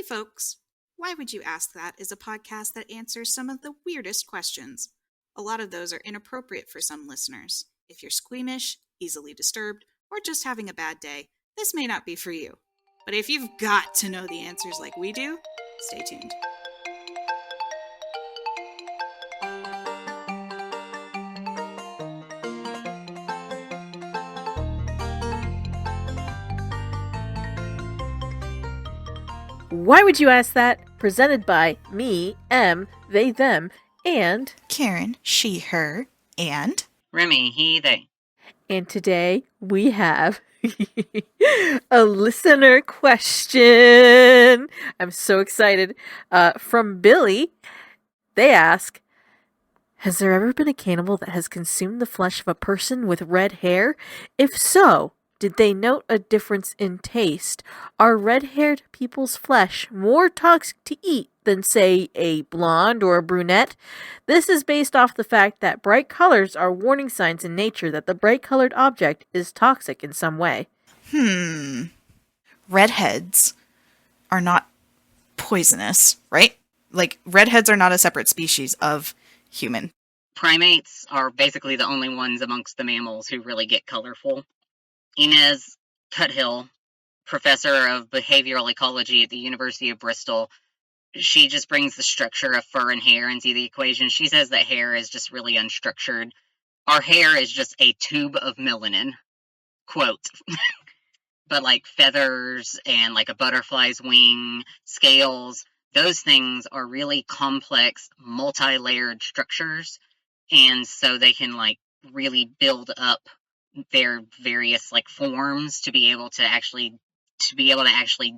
Hey folks, Why Would You Ask That is a podcast that answers some of the weirdest questions. A lot of those are inappropriate for some listeners. If you're squeamish, easily disturbed, or just having a bad day, this may not be for you. But if you've got to know the answers like we do, stay tuned. Why Would You Ask That? Presented by me, M, they, them, and Karen, she, her, and Remy, he, they. And today we have a listener question. I'm so excited. From Billy, they ask, has there ever been a cannibal that has consumed the flesh of a person with red hair? If so, did they note a difference in taste? Are red-haired people's flesh more toxic to eat than, say, a blonde or a brunette? This is based off the fact that bright colors are warning signs in nature that the bright-colored object is toxic in some way. Redheads are not poisonous, right? Like, redheads are not a separate species of human. Primates are basically the only ones amongst the mammals who really get colorful. Inez Cuthill, professor of behavioral ecology at the University of Bristol, she just brings the structure of fur and hair into the equation. She says that hair is just really unstructured. Our hair is just a tube of melanin, quote. But like feathers and like a butterfly's wing, scales, those things are really complex, multi-layered structures. And so they can like really build up their various like forms to be able to actually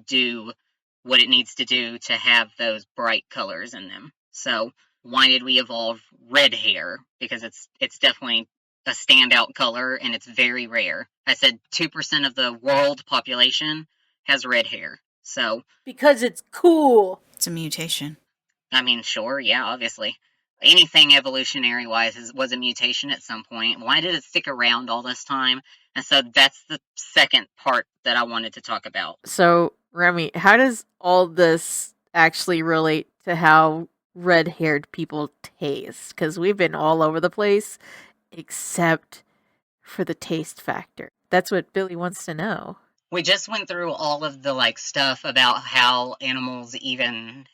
do what it needs to do to have those bright colors in them. So why did we evolve red hair? Because it's definitely a standout color and it's very rare. I said 2% of the world population has red hair. So Because it's cool. It's a mutation. I mean, sure, yeah, obviously. Anything evolutionary-wise was a mutation at some point. Why did it stick around all this time? And so that's the second part that I wanted to talk about. So, Remy, how does all this actually relate to how red-haired people taste? Because we've been all over the place, except for the taste factor. That's what Billy wants to know. We just went through all of the like stuff about how animals even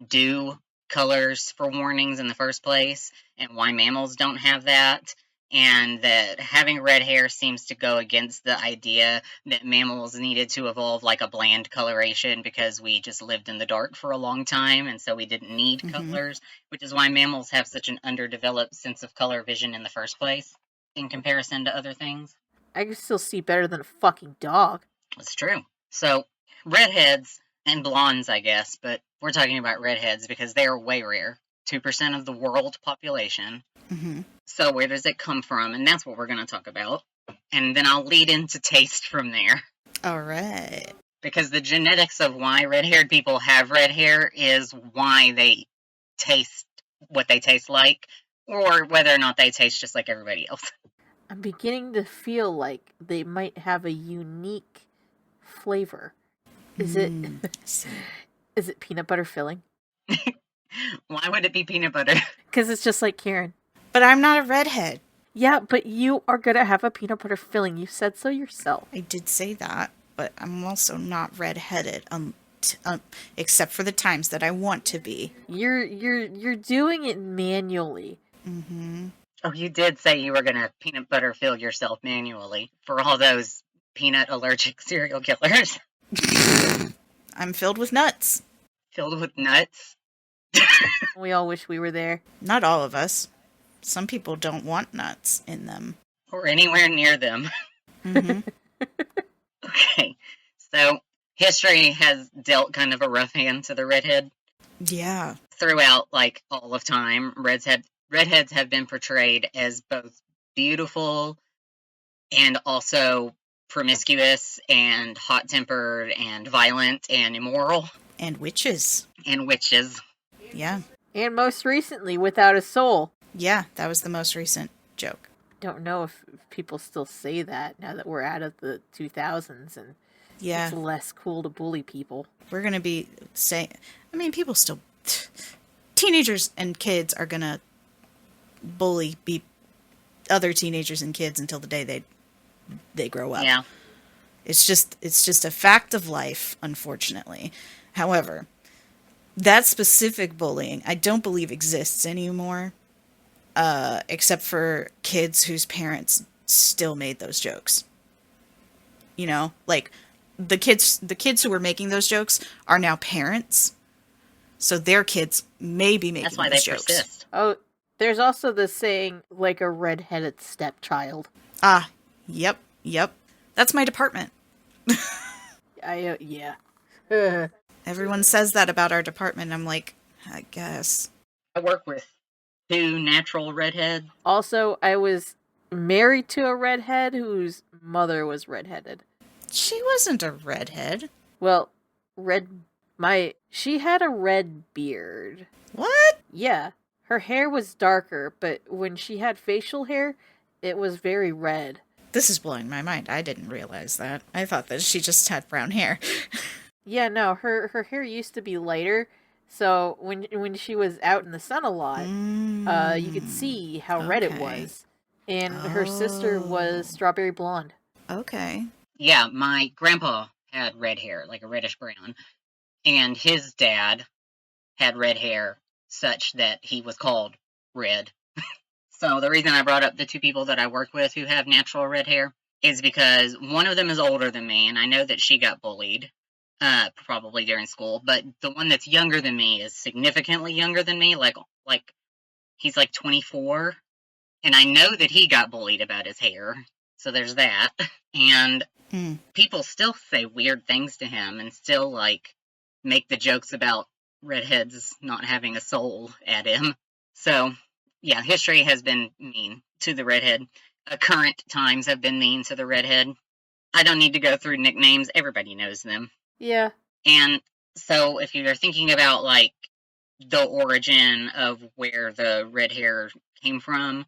do colors for warnings in the first place, and why mammals don't have that, and that having red hair seems to go against the idea that mammals needed to evolve like a bland coloration because we just lived in the dark for a long time, and so we didn't need colors, which is why mammals have such an underdeveloped sense of color vision in the first place in comparison to other things. I can still see better than a fucking dog. It's true. So, redheads and blondes, I guess, but we're talking about redheads because they are way rare. 2% of the world population. So where does it come from? And that's what we're going to talk about. And then I'll lead into taste from there. All right. Because the genetics of why red-haired people have red hair is why they taste what they taste like, or whether or not they taste just like everybody else. I'm beginning to feel like they might have a unique flavor. Is it peanut butter filling? Why would it be peanut butter? Because it's just like Karen. But I'm not a redhead. Yeah, but you are going to have a peanut butter filling. You said so yourself. I did say that, but I'm also not redheaded, except for the times that I want to be. You're doing it manually. Oh, you did say you were going to peanut butter fill yourself manually for all those peanut allergic serial killers. I'm filled with nuts. Filled with nuts? We all wish we were there. Not all of us. Some people don't want nuts in them. Or anywhere near them. Okay, so history has dealt kind of a rough hand to the redhead. Yeah. Throughout, like, all of time, redheads have been portrayed as both beautiful and also promiscuous and hot-tempered and violent and immoral. And witches. And witches. Yeah. And most recently, without a soul. Yeah, that was the most recent joke. Don't know if people still say that now that we're out of the 2000s and Yeah. It's less cool to bully people. We're going to be saying, I mean, people still, teenagers and kids are going to bully other teenagers and kids until the day they grow up. Yeah. It's just a fact of life, unfortunately. However, that specific bullying, I don't believe exists anymore, except for kids whose parents still made those jokes. You know, like the kids who were making those jokes are now parents, so their kids may be making That's why those they jokes. persist. Oh, there's also the saying, like a red-headed stepchild. Ah, yep. That's my department. Yeah. Everyone says that about our department. I'm like, I guess. I work with 2 natural redheads. Also, I was married to a redhead whose mother was redheaded. She wasn't a redhead. Well, she had a red beard. What? Yeah, her hair was darker, but when she had facial hair, it was very red. This is blowing my mind. I didn't realize that. I thought that she just had brown hair. Yeah, no, her hair used to be lighter, so when she was out in the sun a lot, you could see how red it Okay. was. And her sister was strawberry blonde. Okay. Yeah, my grandpa had red hair, like a reddish brown, and his dad had red hair such that he was called Red. So the reason I brought up the 2 people that I work with who have natural red hair is because one of them is older than me, and I know that she got bullied, probably during school, but the one that's younger than me is significantly younger than me, like he's like 24, and I know that he got bullied about his hair, so there's that. And people still say weird things to him and still, like, make the jokes about redheads not having a soul at him. So, yeah, history has been mean to the redhead. Current times have been mean to the redhead. I don't need to go through nicknames. Everybody knows them. Yeah. And so if you're thinking about, like, the origin of where the red hair came from,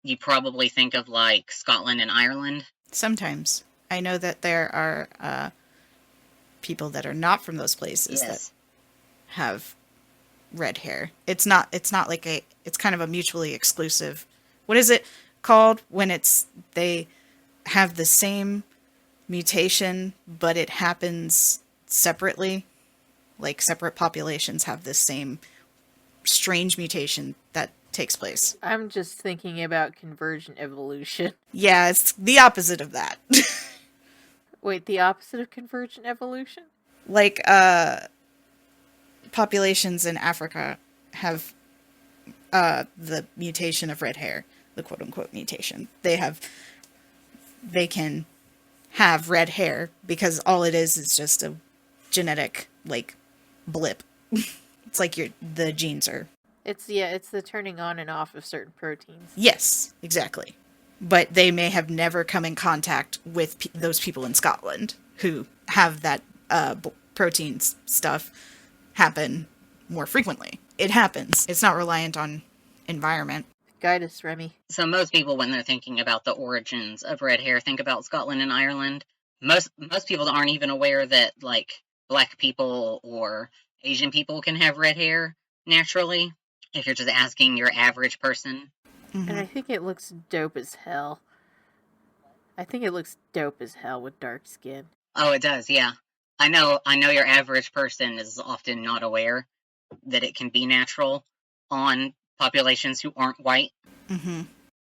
you probably think of, like, Scotland and Ireland. Sometimes. I know that there are people that are not from those places that have red hair. It's not like it's kind of a mutually exclusive. What is it called when they have the same mutation but it happens separately? Like separate populations have this same strange mutation that takes place. I'm just thinking about convergent evolution. Yeah, it's the opposite of that. Wait, the opposite of convergent evolution? Like populations in Africa have the mutation of red hair, the quote-unquote mutation. They can have red hair because all it is just a genetic, like, blip. It's like the genes are... It's the turning on and off of certain proteins. Yes, exactly. But they may have never come in contact with those people in Scotland who have that protein stuff happen more frequently. It happens. It's not reliant on environment. Guide us, Remy. So most people, when they're thinking about the origins of red hair, think about Scotland and Ireland. Most people aren't even aware that, like, black people or Asian people can have red hair naturally, if you're just asking your average person. And I think it looks dope as hell. I think it looks dope as hell with dark skin. Oh, it does, yeah. I know your average person is often not aware that it can be natural on populations who aren't white,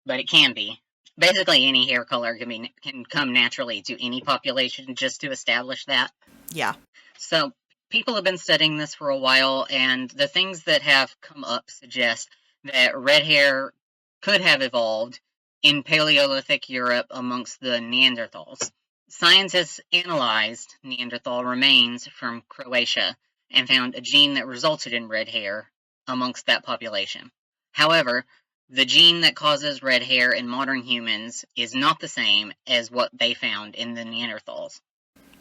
but it can be. Basically, any hair color can come naturally to any population, just to establish that. Yeah. So people have been studying this for a while, and the things that have come up suggest that red hair could have evolved in Paleolithic Europe amongst the Neanderthals. Scientists analyzed Neanderthal remains from Croatia and found a gene that resulted in red hair amongst that population. However, the gene that causes red hair in modern humans is not the same as what they found in the Neanderthals.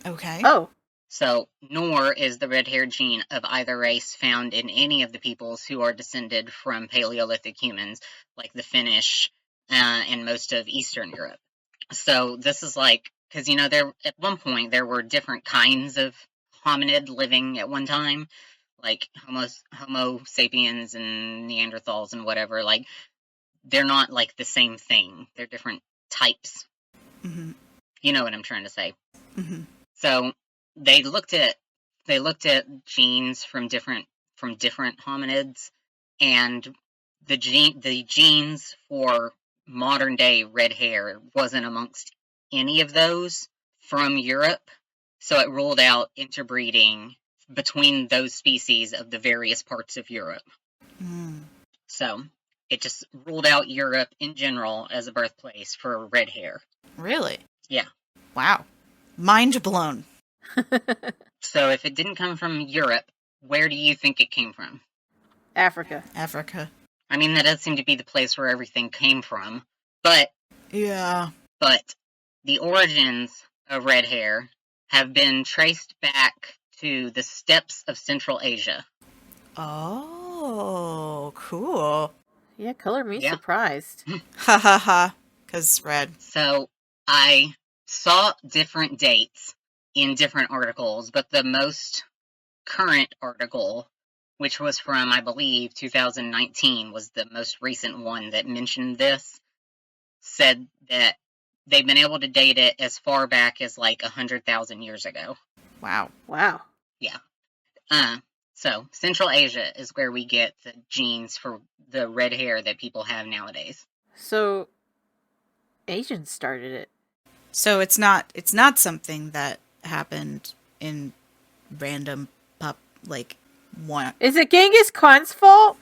Okay. Oh. So, nor is the red-haired gene of either race found in any of the peoples who are descended from Paleolithic humans, like the Finnish and most of Eastern Europe. So, this is like because there at one point there were different kinds of hominid living at one time, like Homo sapiens and Neanderthals and whatever. Like, they're not like the same thing. They're different types. Mm-hmm. You know what I'm trying to say. Mm-hmm. So they looked at genes from different hominids, and the genes for modern day red hair wasn't amongst any of those from Europe. So it ruled out interbreeding between those species of the various parts of Europe. Mm. So it just ruled out Europe in general as a birthplace for red hair. Really? Yeah. Wow. Mind blown. So if it didn't come from Europe, where do you think it came from? Africa. Africa. I mean, that does seem to be the place where everything came from. But Yeah. The origins of red hair have been traced back to the steppes of Central Asia. Oh, cool. Yeah, color me Yeah. surprised. Ha ha ha. 'Cause red. So I saw different dates in different articles, but the most current article, which was from, I believe, 2019, was the most recent one that mentioned this, said that they've been able to date it as far back as like 100,000 years ago. Wow. Wow. So Central Asia is where we get the genes for the red hair that people have nowadays. So, Asians started it. So it's not something that happened in random one. Is it Genghis Khan's fault?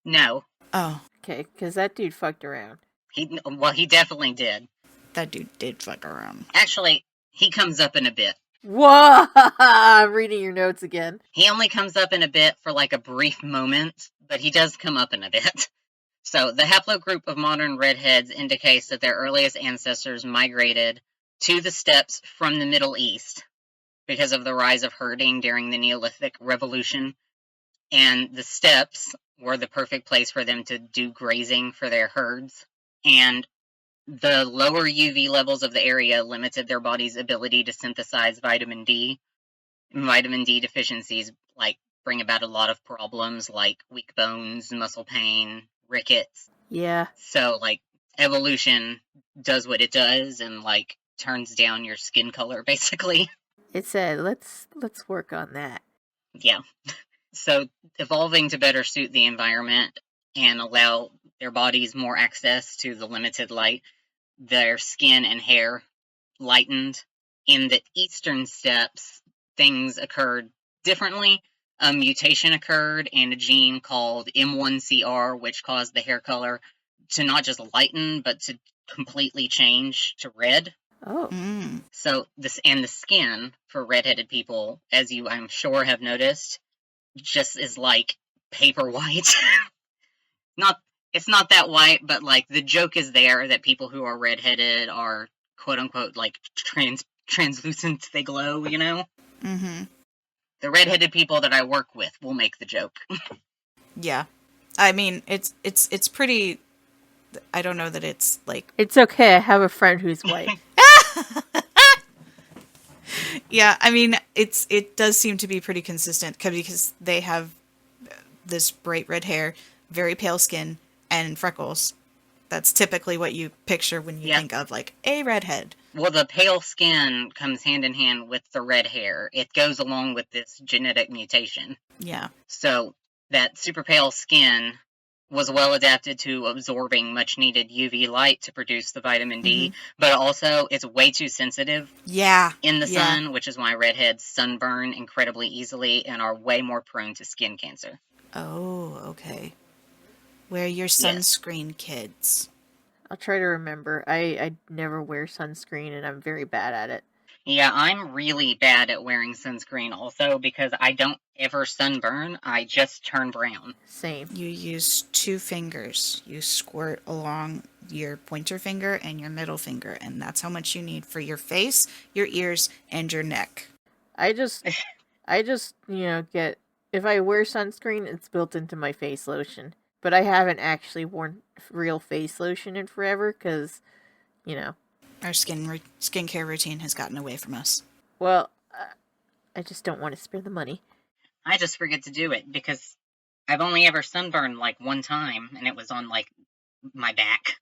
No, Oh, Okay, because that dude fucked around. he definitely did. that dude did fuck around. Actually, he comes up in a bit. Whoa! I'm reading your notes again. He only comes up in a bit for like a brief moment, but he does come up in a bit. So the haplogroup of modern redheads indicates that their earliest ancestors migrated to the steppes from the Middle East because of the rise of herding during the Neolithic Revolution, and the steppes were the perfect place for them to do grazing for their herds. And the lower UV levels of the area limited their body's ability to synthesize vitamin D. Vitamin D deficiencies bring about a lot of problems like weak bones, muscle pain, rickets. Yeah. So evolution does what it does and turns down your skin color basically. It said, let's work on that. Yeah. So evolving to better suit the environment and allow their bodies more access to the limited light, their skin and hair lightened. In the eastern steppes, things occurred differently. A mutation occurred and a gene called M1CR, which caused the hair color to not just lighten, but to completely change to red. Oh. Mm. So the skin for redheaded people, as you I'm sure have noticed, just is like paper white. It's not that white, but the joke is there that people who are redheaded are quote unquote translucent. They glow, Mm-hmm. The redheaded people that I work with will make the joke. Yeah. I mean, it's pretty. I don't know that it's It's okay, I have a friend who's white. Yeah, I mean, it does seem to be pretty consistent because they have this bright red hair, very pale skin, and freckles. That's typically what you picture when you think of a redhead. Well, the pale skin comes hand in hand with the red hair. It goes along with this genetic mutation. Yeah. So that super pale skin was well adapted to absorbing much needed UV light to produce the vitamin D, but also it's way too sensitive in the sun, which is why redheads sunburn incredibly easily and are way more prone to skin cancer. Oh, okay. Wear your sunscreen, kids. I'll try to remember. I never wear sunscreen and I'm very bad at it. Yeah, I'm really bad at wearing sunscreen also because I don't ever sunburn. I just turn brown. Same. You use 2 fingers. You squirt along your pointer finger and your middle finger, and that's how much you need for your face, your ears, and your neck. I just get, if I wear sunscreen, it's built into my face lotion. But I haven't actually worn real face lotion in forever because, Our skincare routine has gotten away from us. Well, I just don't want to spare the money. I just forget to do it because I've only ever sunburned like one time, and it was on like my back,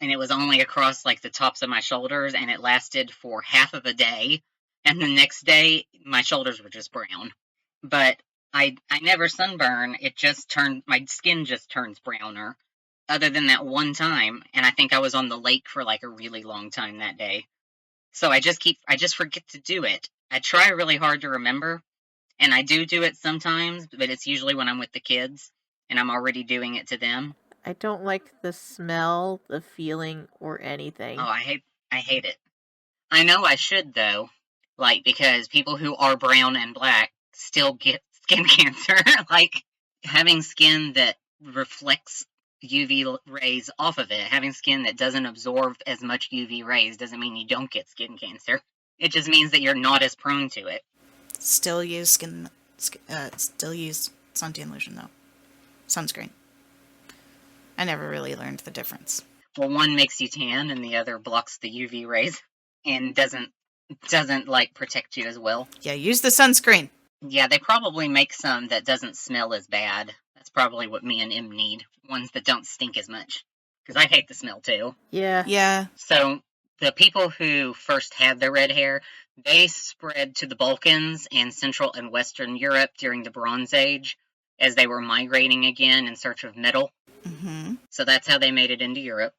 and it was only across like the tops of my shoulders, and it lasted for half of a day, and the next day my shoulders were just brown. But I never sunburn. It just my skin just turns browner. Other than that one time, and I think I was on the lake for like a really long time that day. So I just forget to do it. I try really hard to remember, and I do it sometimes, but it's usually when I'm with the kids and I'm already doing it to them. I don't like the smell, the feeling, or anything. Oh, I hate it. I know I should though, like because people who are brown and black still get skin cancer. Like having skin that reflects UV rays off of it, having skin that doesn't absorb as much UV rays doesn't mean you don't get skin cancer. It just means that you're not as prone to it. Still use suntan lotion though. Sunscreen. I never really learned the difference. Well, one makes you tan and the other blocks the UV rays and doesn't like protect you as well. Yeah, use the sunscreen. Yeah, they probably make some that doesn't smell as bad. That's probably what me and Em need. Ones that don't stink as much. Because I hate the smell too. Yeah. So the people who first had the red hair, they spread to the Balkans and Central and Western Europe during the Bronze Age as they were migrating again in search of metal. Mm-hmm. So that's how they made it into Europe.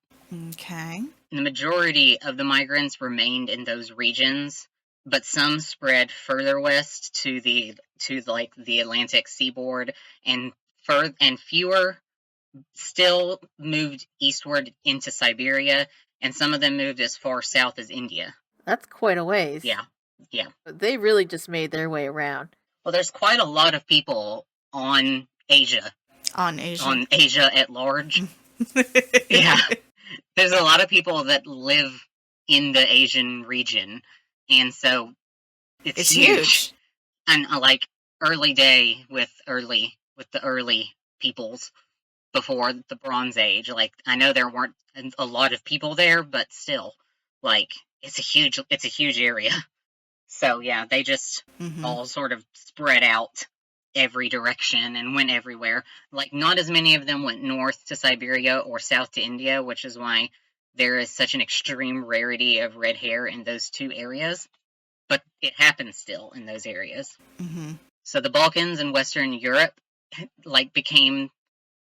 Okay. The majority of the migrants remained in those regions, but some spread further west to the Atlantic seaboard, and fewer still moved eastward into Siberia, and some of them moved as far south as India. That's quite a ways. Yeah. They really just made their way around. Well, there's quite a lot of people on Asia. On Asia at large. Yeah. There's a lot of people that live in the Asian region, and so it's huge. And like early day with the early peoples before the Bronze Age. Like I know there weren't a lot of people there, but still, like it's a huge area. So yeah, they just all sort of spread out every direction and went everywhere. Like not as many of them went north to Siberia or south to India, which is why there is such an extreme rarity of red hair in those two areas. But it happens still in those areas. Mm-hmm. So the Balkans and Western Europe like became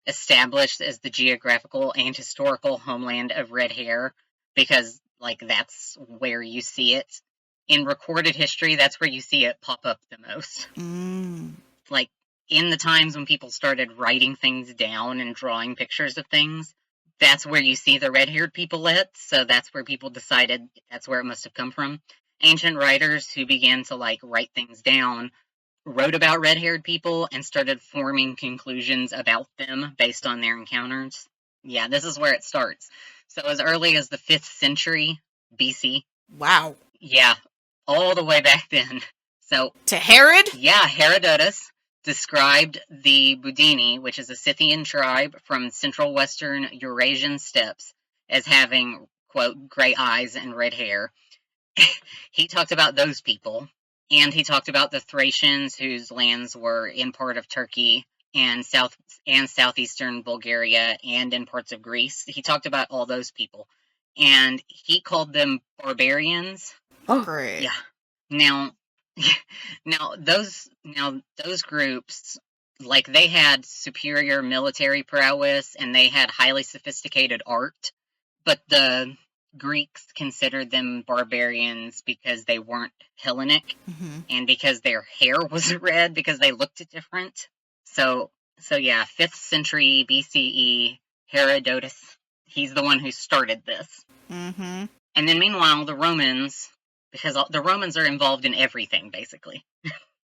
established as the geographical and historical homeland of red hair because like that's where you see it. In recorded history, that's where you see it pop up the most. Like in the times when people started writing things down and drawing pictures of things, that's where you see the red-haired people at. So that's where people decided that's where it must have come from. Ancient writers who began to like write things down wrote about red-haired people and started forming conclusions about them based on their encounters. Yeah, this is where it starts. So as early as the 5th century BC. Wow. Yeah, all the way back then. So to Herod? Yeah, Herodotus described the Budini, which is a Scythian tribe from central western Eurasian steppes, as having, quote, gray eyes and red hair. He talked about those people, and he talked about the Thracians, whose lands were in part of Turkey and southeastern Bulgaria and in parts of Greece. He talked about all those people, and he called them barbarians. Oh, great. Yeah. Now those groups, like they had superior military prowess and they had highly sophisticated art, but the Greeks considered them barbarians because they weren't Hellenic and because their hair was red because they looked different. So yeah, 5th century BCE, Herodotus, he's the one who started this. And then meanwhile, the Romans, because the Romans are involved in everything, basically.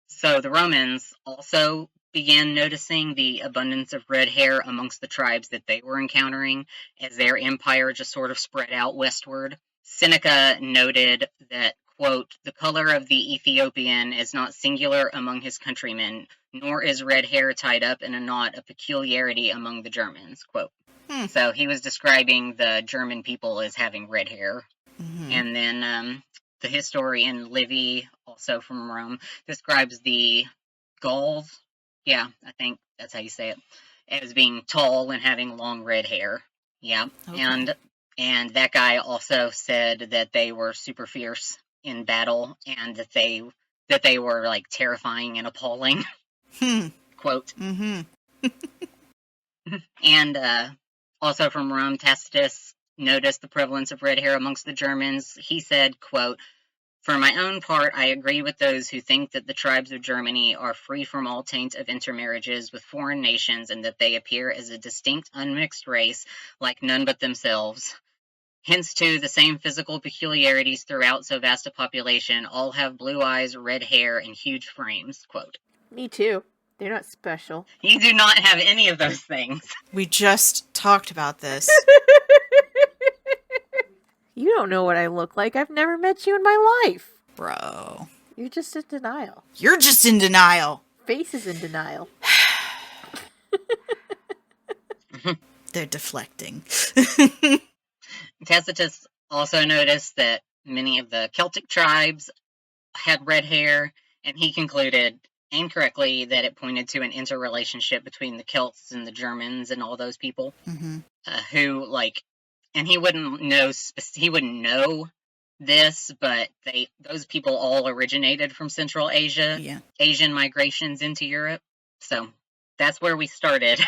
So the Romans also began noticing the abundance of red hair amongst the tribes that they were encountering as their empire just sort of spread out westward. Seneca noted that, quote, the color of the Ethiopian is not singular among his countrymen, nor is red hair tied up in a knot a peculiarity among the Germans, quote. So he was describing the German people as having red hair. And then the historian Livy, also from Rome, describes the Gauls, yeah, I think that's how you say it, as being tall and having long red hair. Yeah, Okay. and that guy also said that they were super fierce in battle and that they were like terrifying and appalling. Quote. And also from Rome, Tacitus noticed the prevalence of red hair amongst the Germans. He said, quote, "For my own part, I agree with those who think that the tribes of Germany are free from all taint of intermarriages with foreign nations and that they appear as a distinct unmixed race like none but themselves. Hence, too, the same physical peculiarities throughout so vast a population, all have blue eyes, red hair, and huge frames." Quote. Me too. They're not special. You do not have any of those things. We just talked about this. You don't know what I look like. I've never met you in my life. Bro. You're just in denial. You're just in denial. Face is in denial. They're deflecting. Tacitus also noticed that many of the Celtic tribes had red hair, and he concluded, incorrectly, that it pointed to an interrelationship between the Celts and the Germans and all those people who, like, and he wouldn't know this, but those people all originated from Central Asia, Asian migrations into Europe. So that's where we started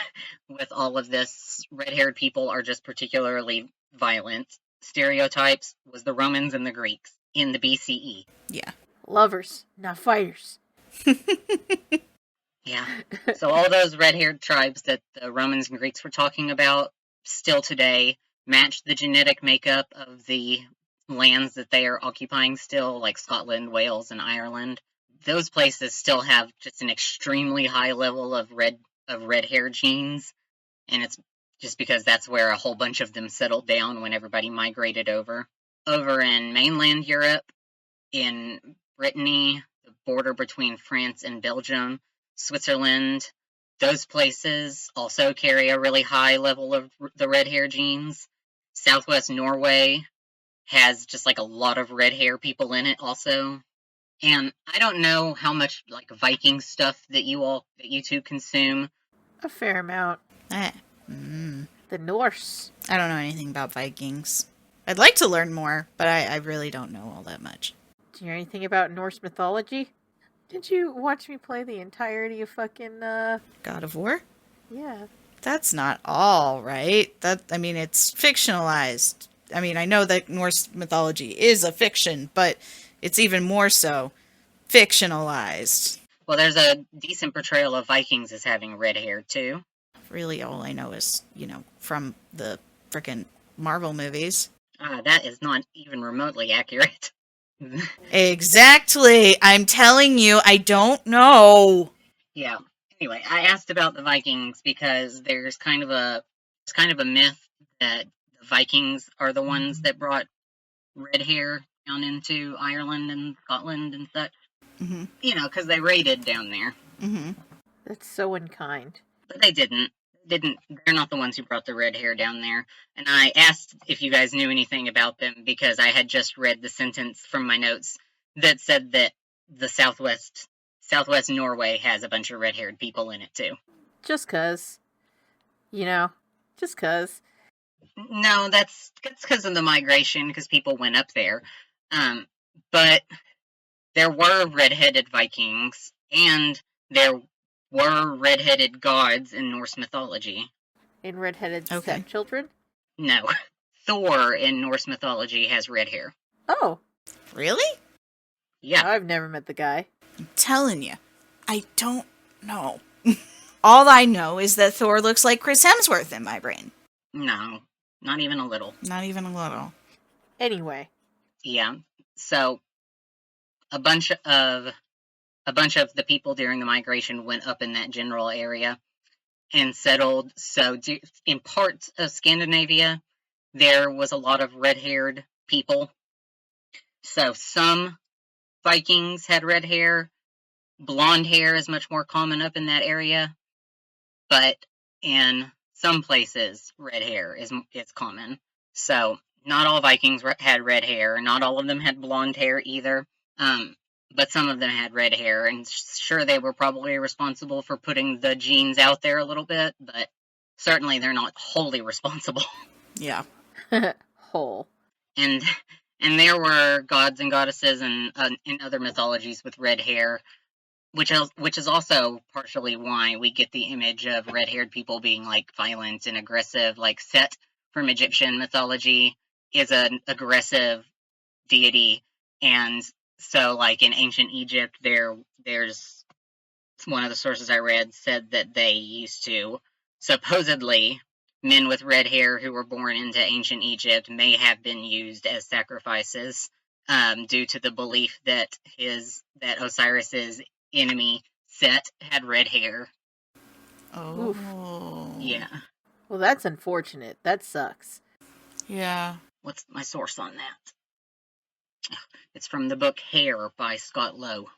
with all of this. Red-haired people are just particularly violent. Stereotypes was the Romans and the Greeks in the BCE. Yeah. Lovers, not fighters. Yeah. So all those red-haired tribes that the Romans and Greeks were talking about still today match the genetic makeup of the lands that they are occupying still, like Scotland, Wales, and Ireland. Those places still have just an extremely high level of red hair genes, and it's just because that's where a whole bunch of them settled down when everybody migrated over. Over in mainland Europe, in Brittany, the border between France and Belgium, Switzerland, those places also carry a really high level of the red hair genes. Southwest Norway has just like a lot of red hair people in it also. And I don't know how much like Viking stuff that you two consume. A fair amount. The Norse. I don't know anything about Vikings. I'd like to learn more, but I really don't know all that much. Do you know anything about Norse mythology? Did you watch me play the entirety of fucking, God of War? Yeah. That's not all, right? It's fictionalized. I mean, I know that Norse mythology is a fiction, but it's even more so fictionalized. Well, there's a decent portrayal of Vikings as having red hair, too. Really, all I know is, from the frickin' Marvel movies. That is not even remotely accurate. Exactly. I'm telling you, I don't know. Yeah. Anyway, I asked about the Vikings because there's kind of a myth that the Vikings are the ones that brought red hair down into Ireland and Scotland and such. Mm-hmm. Because they raided down there. Mm-hmm. That's so unkind. But they didn't. They're not the ones who brought the red hair down there. And I asked if you guys knew anything about them because I had just read the sentence from my notes that said that the Southwest Norway has a bunch of red-haired people in it too. Just 'cause. Just 'cause. No, that's because of the migration, because people went up there. But there were red-headed Vikings, and there were red-headed gods in Norse mythology. In red-headed stepchildren? No. Thor in Norse mythology has red hair. Oh. Really? Yeah. I've never met the guy. I'm telling you, I don't know. All I know is that Thor looks like Chris Hemsworth in my brain. No, not even a little. Not even a little. Anyway. Yeah. So a bunch of the people during the migration went up in that general area and settled. So in parts of Scandinavia, there was a lot of red-haired people. So some Vikings had red hair. Blonde hair is much more common up in that area. But in some places, red hair is common. So not all Vikings had red hair. Not all of them had blonde hair either. But some of them had red hair, and sure, they were probably responsible for putting the genes out there a little bit, but certainly they're not wholly responsible. Yeah. Whole. And there were gods and goddesses in other mythologies with red hair, which is also partially why we get the image of red-haired people being like violent and aggressive. Like Set from Egyptian mythology is an aggressive deity, and so like in ancient Egypt, there's one of the sources I read said that they used to supposedly men with red hair who were born into ancient Egypt may have been used as sacrifices due to the belief that Osiris's enemy Set had red hair. Oh. Yeah. Well, that's unfortunate. That sucks. Yeah. What's my source on that? It's from the book Hair by Scott Lowe.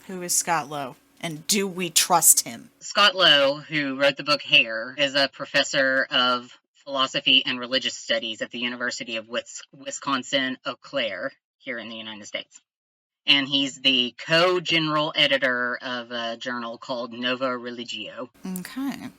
Who is Scott Lowe? And do we trust him? Scott Lowe, who wrote the book Hair, is a professor of philosophy and religious studies at the University of Wisconsin-Eau Claire here in the United States. And he's the co-general editor of a journal called Nova Religio. Okay.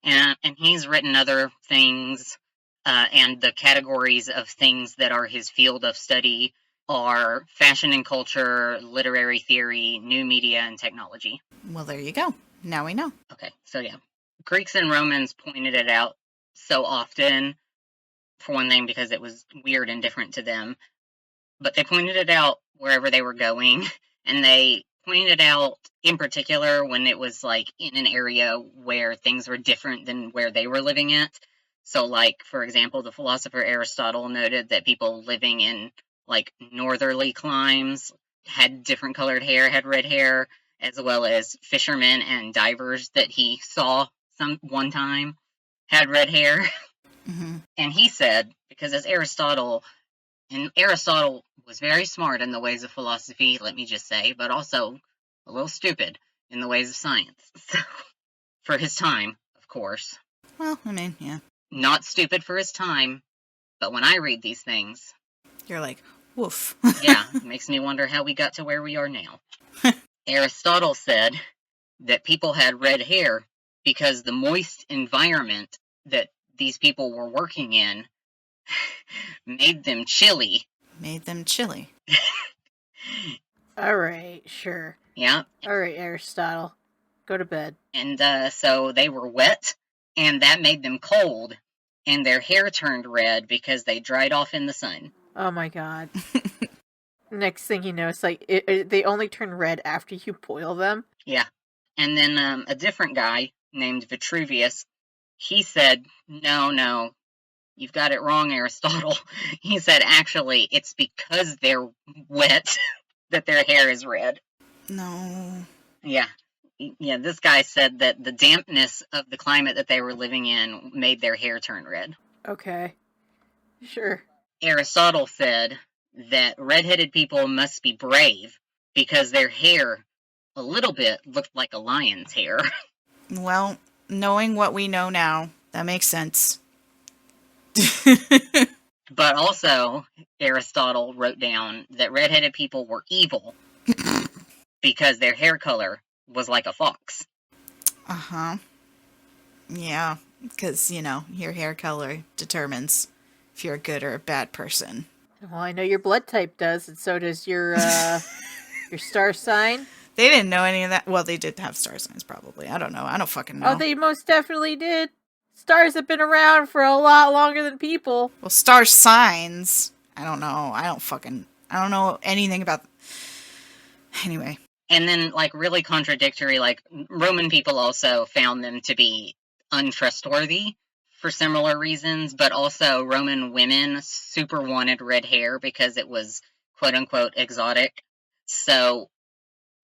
And he's written other things, and the categories of things that are his field of study are fashion and culture, literary theory, new media, and technology. Well, there you go. Now we know. Okay, so yeah. Greeks and Romans pointed it out so often, for one thing, because it was weird and different to them. But they pointed it out wherever they were going, and they pointed it out in particular when it was like in an area where things were different than where they were living at. So like, for example, the philosopher Aristotle noted that people living in like northerly climes had different colored hair, had red hair, as well as fishermen and divers that he saw one time had red hair. Mm-hmm. And he said, because as Aristotle was very smart in the ways of philosophy, let me just say, but also a little stupid in the ways of science. So, for his time, of course. Well, I mean, yeah. Not stupid for his time, but when I read these things, you're like, woof. Yeah, it makes me wonder how we got to where we are now. Aristotle said that people had red hair because the moist environment that these people were working in made them chilly. All right, sure. Yeah. All right, Aristotle. Go to bed. And so they were wet, and that made them cold, and their hair turned red because they dried off in the sun. Oh my god. Next thing you know, it's like they only turn red after you boil them. Yeah. And then a different guy named Vitruvius, he said, no, you've got it wrong, Aristotle. He said, actually, it's because they're wet that their hair is red. No. Yeah. Yeah, this guy said that the dampness of the climate that they were living in made their hair turn red. Okay. Sure. Aristotle said that redheaded people must be brave because their hair a little bit looked like a lion's hair. Well, knowing what we know now, that makes sense. But also, Aristotle wrote down that redheaded people were evil because their hair color was like a fox. Uh-huh. Yeah, because, your hair color determines if you're a good or a bad person. Well, I know your blood type does, and so does your your star sign. They didn't know any of that. Well, they did have star signs, probably. I don't know. I don't fucking know. Oh, they most definitely did. Stars have been around for a lot longer than people. Well, star signs. I don't know. I don't know anything about. Anyway. And then, really contradictory, Roman people also found them to be untrustworthy for similar reasons, but also Roman women super wanted red hair because it was quote-unquote exotic. So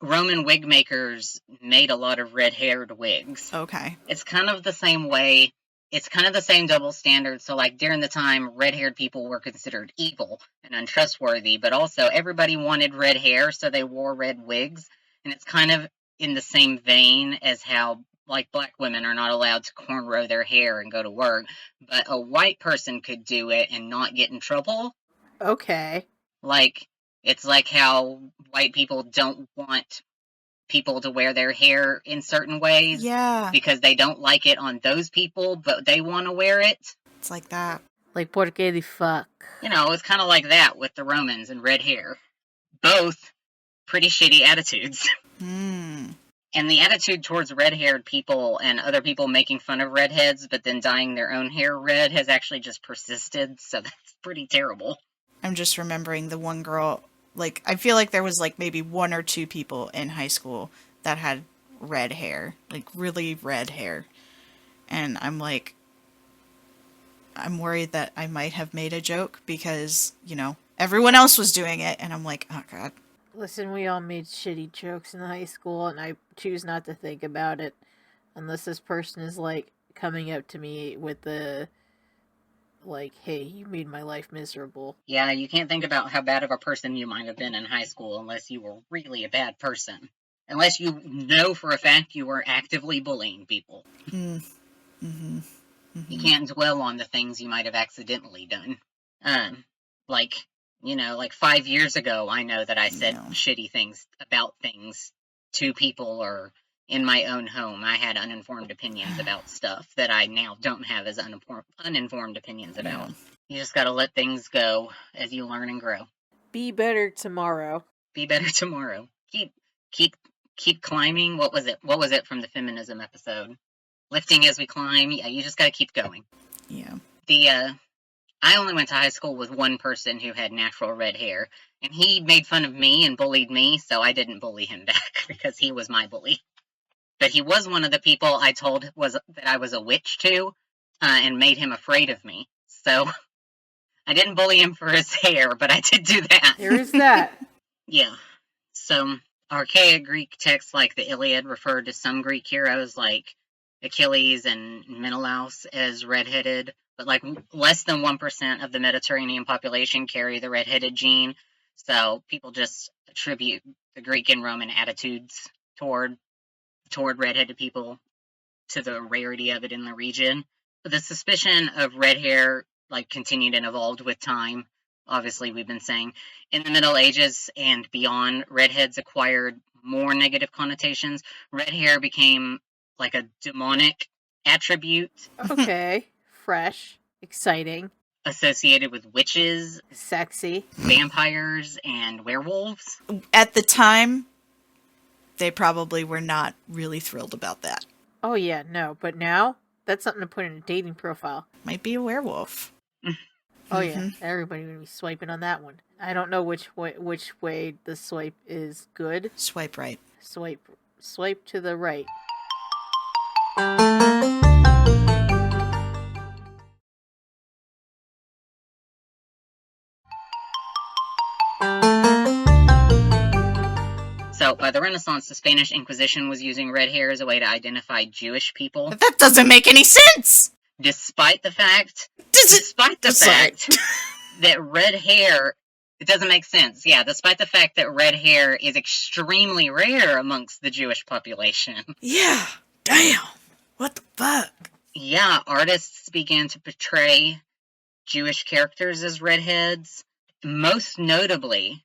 Roman wig makers made a lot of red-haired wigs. Okay. It's kind of the same way. It's kind of the same double standard. So, during the time, red-haired people were considered evil and untrustworthy, but also everybody wanted red hair, so they wore red wigs. And it's kind of in the same vein as how like black women are not allowed to cornrow their hair and go to work, but a white person could do it and not get in trouble. Okay. Like, it's like how white people don't want people to wear their hair in certain ways Yeah, because they don't like it on those people, but they want to wear it. it's like that. Like, porque the fuck? You know, it's kind of like that with the Romans and red hair. Both pretty shitty attitudes. Hmm. And the attitude towards red-haired people and other people making fun of redheads but then dyeing their own hair red has actually just persisted, so that's pretty terrible. I'm just remembering the one girl, like, I feel like there was, like, maybe one or two people in high school that had red hair, like, really red hair. And I'm like, I'm worried that I might have made a joke because, you know, everyone else was doing it, and I'm like, oh god. Listen, we all made shitty jokes in high school, and I choose not to think about it unless this person is, like, coming up to me with the, like, hey, you made my life miserable. Yeah, you can't think about how bad of a person you might have been in high school unless you were really a bad person. Unless you know for a fact you were actively bullying people. Mm-hmm. You can't dwell on the things you might have accidentally done. Like, you know, like 5 years ago, I know that I said No. shitty things about things to people or in my own home. I had uninformed opinions about stuff that I now don't have as uninformed opinions about. Yeah. You just gotta let things go as you learn and grow. Be better tomorrow. Be better tomorrow. Keep climbing. What was it from the feminism episode? Lifting as we climb. Yeah, you just gotta keep going. Yeah. I only went to high school with one person who had natural red hair, and he made fun of me and bullied me, so I didn't bully him back because he was my bully. But he was one of the people I told that I was a witch to, and made him afraid of me. So I didn't bully him for his hair, but I did do that. There is that. Yeah. So archaic Greek texts like the Iliad referred to some Greek heroes like Achilles and Menelaus as redheaded, but like less than 1% of the Mediterranean population carry the redheaded gene. So people just attribute the Greek and Roman attitudes toward redheaded people to the rarity of it in the region. But the suspicion of red hair like continued and evolved with time. Obviously, we've been saying in the Middle Ages and beyond, redheads acquired more negative connotations. Red hair became like a demonic attribute Okay. Fresh. Exciting. associated with witches, Sexy. vampires, and werewolves. At the time, they probably were not really thrilled about that. Oh, yeah, no. But now, that's something to put in a dating profile. Might be a werewolf. Oh, yeah. Everybody would be swiping on that one. I don't know which way the swipe is good. Swipe right. Swipe to the right. So, by the Renaissance, the Spanish Inquisition was using red hair as a way to identify Jewish people, But that doesn't make any sense! despite the fact Sorry. that red hair, it doesn't make sense. Yeah, despite the fact that red hair is extremely rare amongst the Jewish population. Yeah. Damn. What the fuck? Yeah, artists began to portray Jewish characters as redheads. Most notably,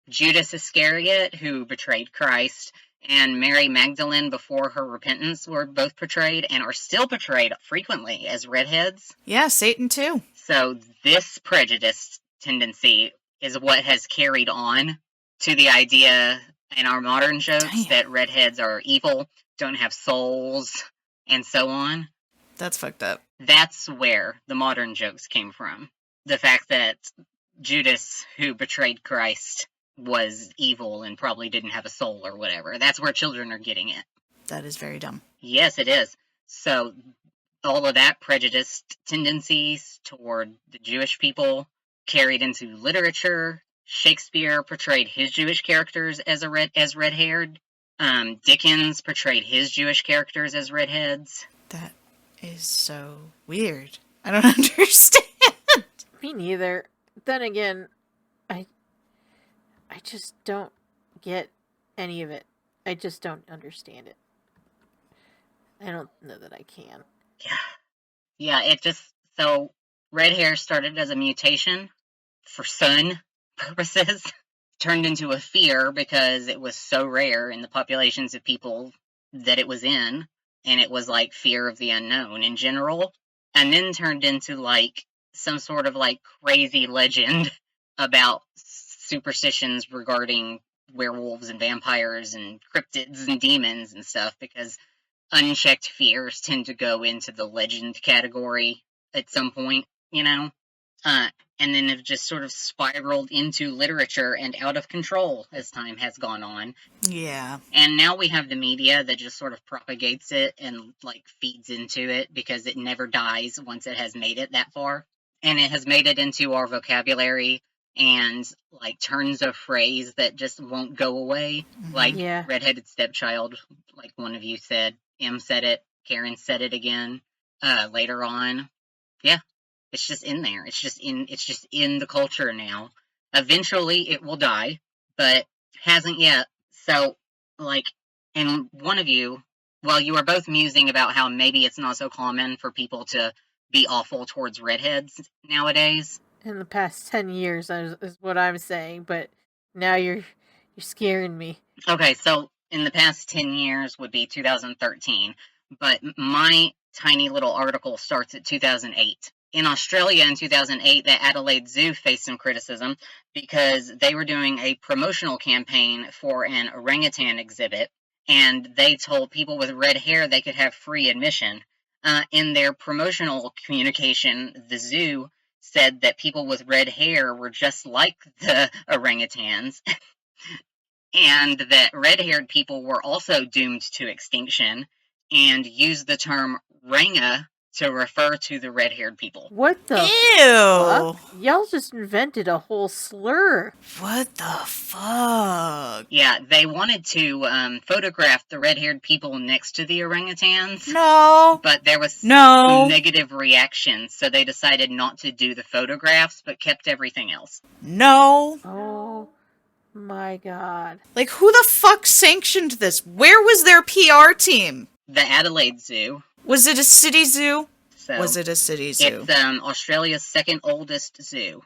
Judas Iscariot, who betrayed Christ, and Mary Magdalene before her repentance were both portrayed and are still portrayed frequently as redheads. Yeah, Satan too. So this prejudice tendency is what has carried on to the idea in our modern jokes Damn. that redheads are evil, don't have souls, and so on. That's fucked up. That's where the modern jokes came from. The fact that Judas, who betrayed Christ, was evil and probably didn't have a soul or whatever. That's where children are getting it. That is very dumb. Yes, it is. So all of that prejudiced tendencies toward the Jewish people carried into literature. Shakespeare portrayed his Jewish characters as red-haired. Dickens portrayed his Jewish characters as redheads. That is so weird. I don't understand. Me neither. Then again, I just don't get any of it. I just don't understand it. I don't know that I can. Yeah, it just, so red hair started as a mutation for sun purposes, turned into a fear because it was so rare in the populations of people that it was in, and it was like fear of the unknown in general, and then turned into like some sort of like crazy legend about superstitions regarding werewolves and vampires and cryptids and demons and stuff, because unchecked fears tend to go into the legend category at some point, you know? Uh, and then have just sort of spiraled into literature and out of control as time has gone on. Yeah. And now we have the media that just sort of propagates it and like feeds into it because it never dies once it has made it that far. And it has made it into our vocabulary and like turns of phrase that just won't go away. Like Yeah. redheaded stepchild, like one of you said. Em said it. Karen said it again later on. Yeah, it's just in there. It's just in the culture now. Eventually it will die, but hasn't yet. So like, and one of you, well, you are both musing about how maybe it's not so common for people to be awful towards redheads nowadays. In the past 10 years is what I'm saying, but now you're scaring me. Okay, so in the past 10 years would be 2013, but my tiny little article starts at 2008. In Australia in 2008, the Adelaide Zoo faced some criticism because they were doing a promotional campaign for an orangutan exhibit, and they told people with red hair they could have free admission. In their promotional communication, the zoo said that people with red hair were just like the orangutans, and that red-haired people were also doomed to extinction, and used the term ranga to refer to the red-haired people. What the Ew. fuck? Y'all just invented a whole slur. What the fuck? Yeah, they wanted to photograph the red-haired people next to the orangutans, No. but there was No. some negative reactions, so they decided not to do the photographs, but kept everything else. No. Oh my god. Like, who the fuck sanctioned this? Where was their PR team? The Adelaide Zoo. Was it a city zoo? So Was it a city zoo? It's Australia's second oldest zoo,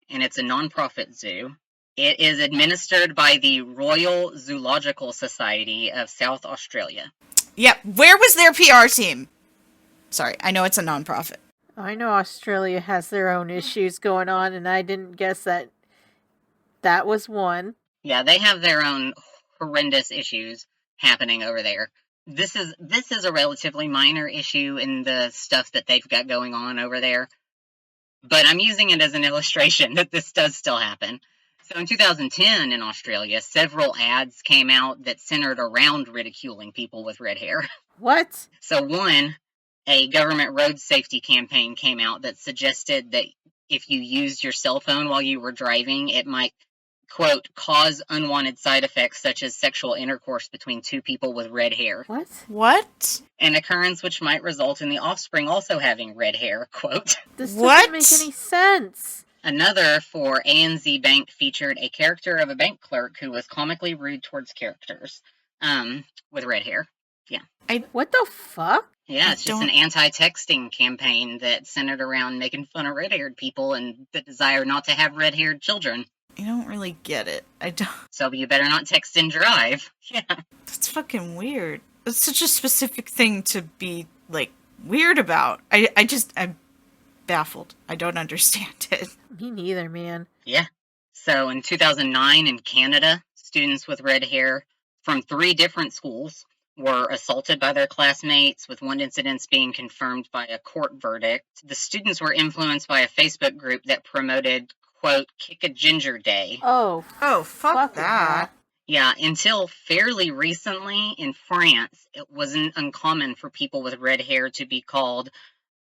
and it's a non-profit zoo. It is administered by the Royal Zoological Society of South Australia. Yep. Where was their PR team? Sorry, I know it's a non-profit. I know Australia has their own issues going on, and I didn't guess that was one. Yeah, they have their own horrendous issues happening over there. This is a relatively minor issue in the stuff that they've got going on over there, but I'm using it as an illustration that this does still happen. So in 2010 in Australia, several ads came out that centered around ridiculing people with red hair. What? So one, a government road safety campaign came out that suggested that if you used your cell phone while you were driving, it might, quote, cause unwanted side effects such as sexual intercourse between two people with red hair. What? What? An occurrence which might result in the offspring also having red hair, quote. This What? doesn't make any sense. Another for ANZ Bank featured a character of a bank clerk who was comically rude towards characters with red hair. What the fuck? Yeah, I it's just an anti-texting campaign that centered around making fun of red-haired people and the desire not to have red-haired children. I don't really get it. I don't. So you better not text and drive. Yeah. That's fucking weird. That's such a specific thing to be, like, weird about. I'm baffled. I don't understand it. Me neither, man. Yeah. So in 2009 in Canada, students with red hair from 3 different schools were assaulted by their classmates, with one incident being confirmed by a court verdict. The students were influenced by a Facebook group that promoted, quote, Kick a Ginger Day. Oh, Oh, fuck that. Yeah, until fairly recently in France, it wasn't uncommon for people with red hair to be called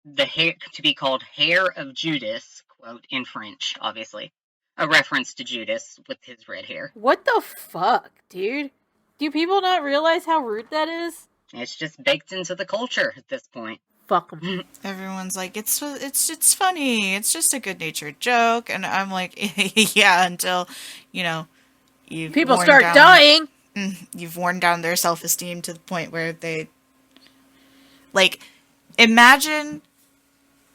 Hair of Judas, quote, in French, obviously. A reference to Judas with his red hair. What the fuck, dude? Do people not realize how rude that is? It's just baked into the culture at this point. Fuck 'em. Everyone's like, it's funny. It's just a good-natured joke. And I'm like, yeah, until, you've People worn start down- dying. You've worn down their self-esteem to the point where they Like, imagine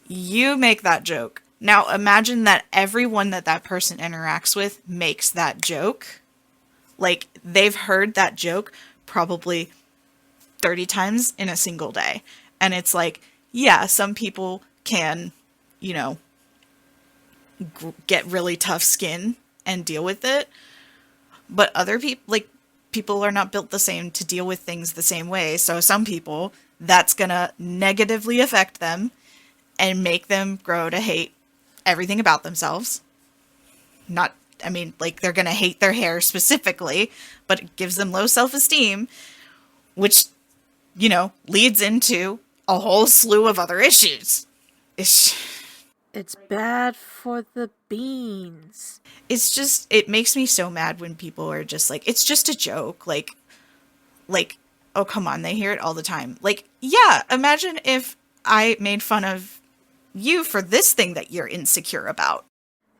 you make that joke. Now imagine that everyone that person interacts with makes that joke. Like, they've heard that joke probably 30 times in a single day. And it's like, yeah, some people can, you know, get really tough skin and deal with it. But other people, like, people are not built the same to deal with things the same way. So some people, that's going to negatively affect them and make them grow to hate everything about themselves. Not, I mean, like, they're going to hate their hair specifically, but it gives them low self-esteem, which, you know, leads into a whole slew of other issues. It's bad for the beans. It's just, it makes me so mad when people are just like, it's just a joke. Like, oh, come on, they hear it all the time. Like, yeah, imagine if I made fun of you for this thing that you're insecure about.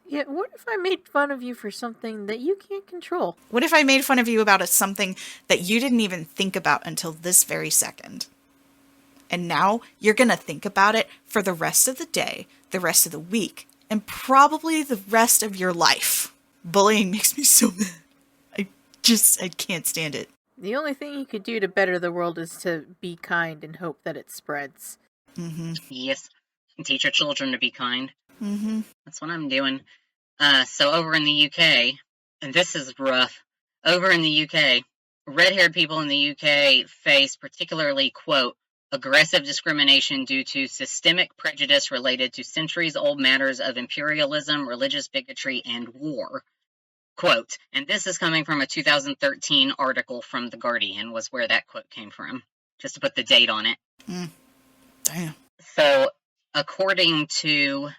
Yeah, what if I made fun of you for something that you can't control? What if I made fun of you about something that you didn't even think about until this very second? And now you're going to think about it for the rest of the day, the rest of the week, and probably the rest of your life. Bullying makes me so mad. I can't stand it. The only thing you could do to better the world is to be kind and hope that it spreads. Mm-hmm. Yes. And teach your children to be kind. Mm-hmm. That's what I'm doing. So over in the UK, and this is rough, over in the UK, red-haired people in the UK face particularly, quote, aggressive discrimination due to systemic prejudice related to centuries-old matters of imperialism, religious bigotry, and war. Quote, and this is coming from a 2013 article from The Guardian, was where that quote came from, just to put the date on it. Damn. So, according to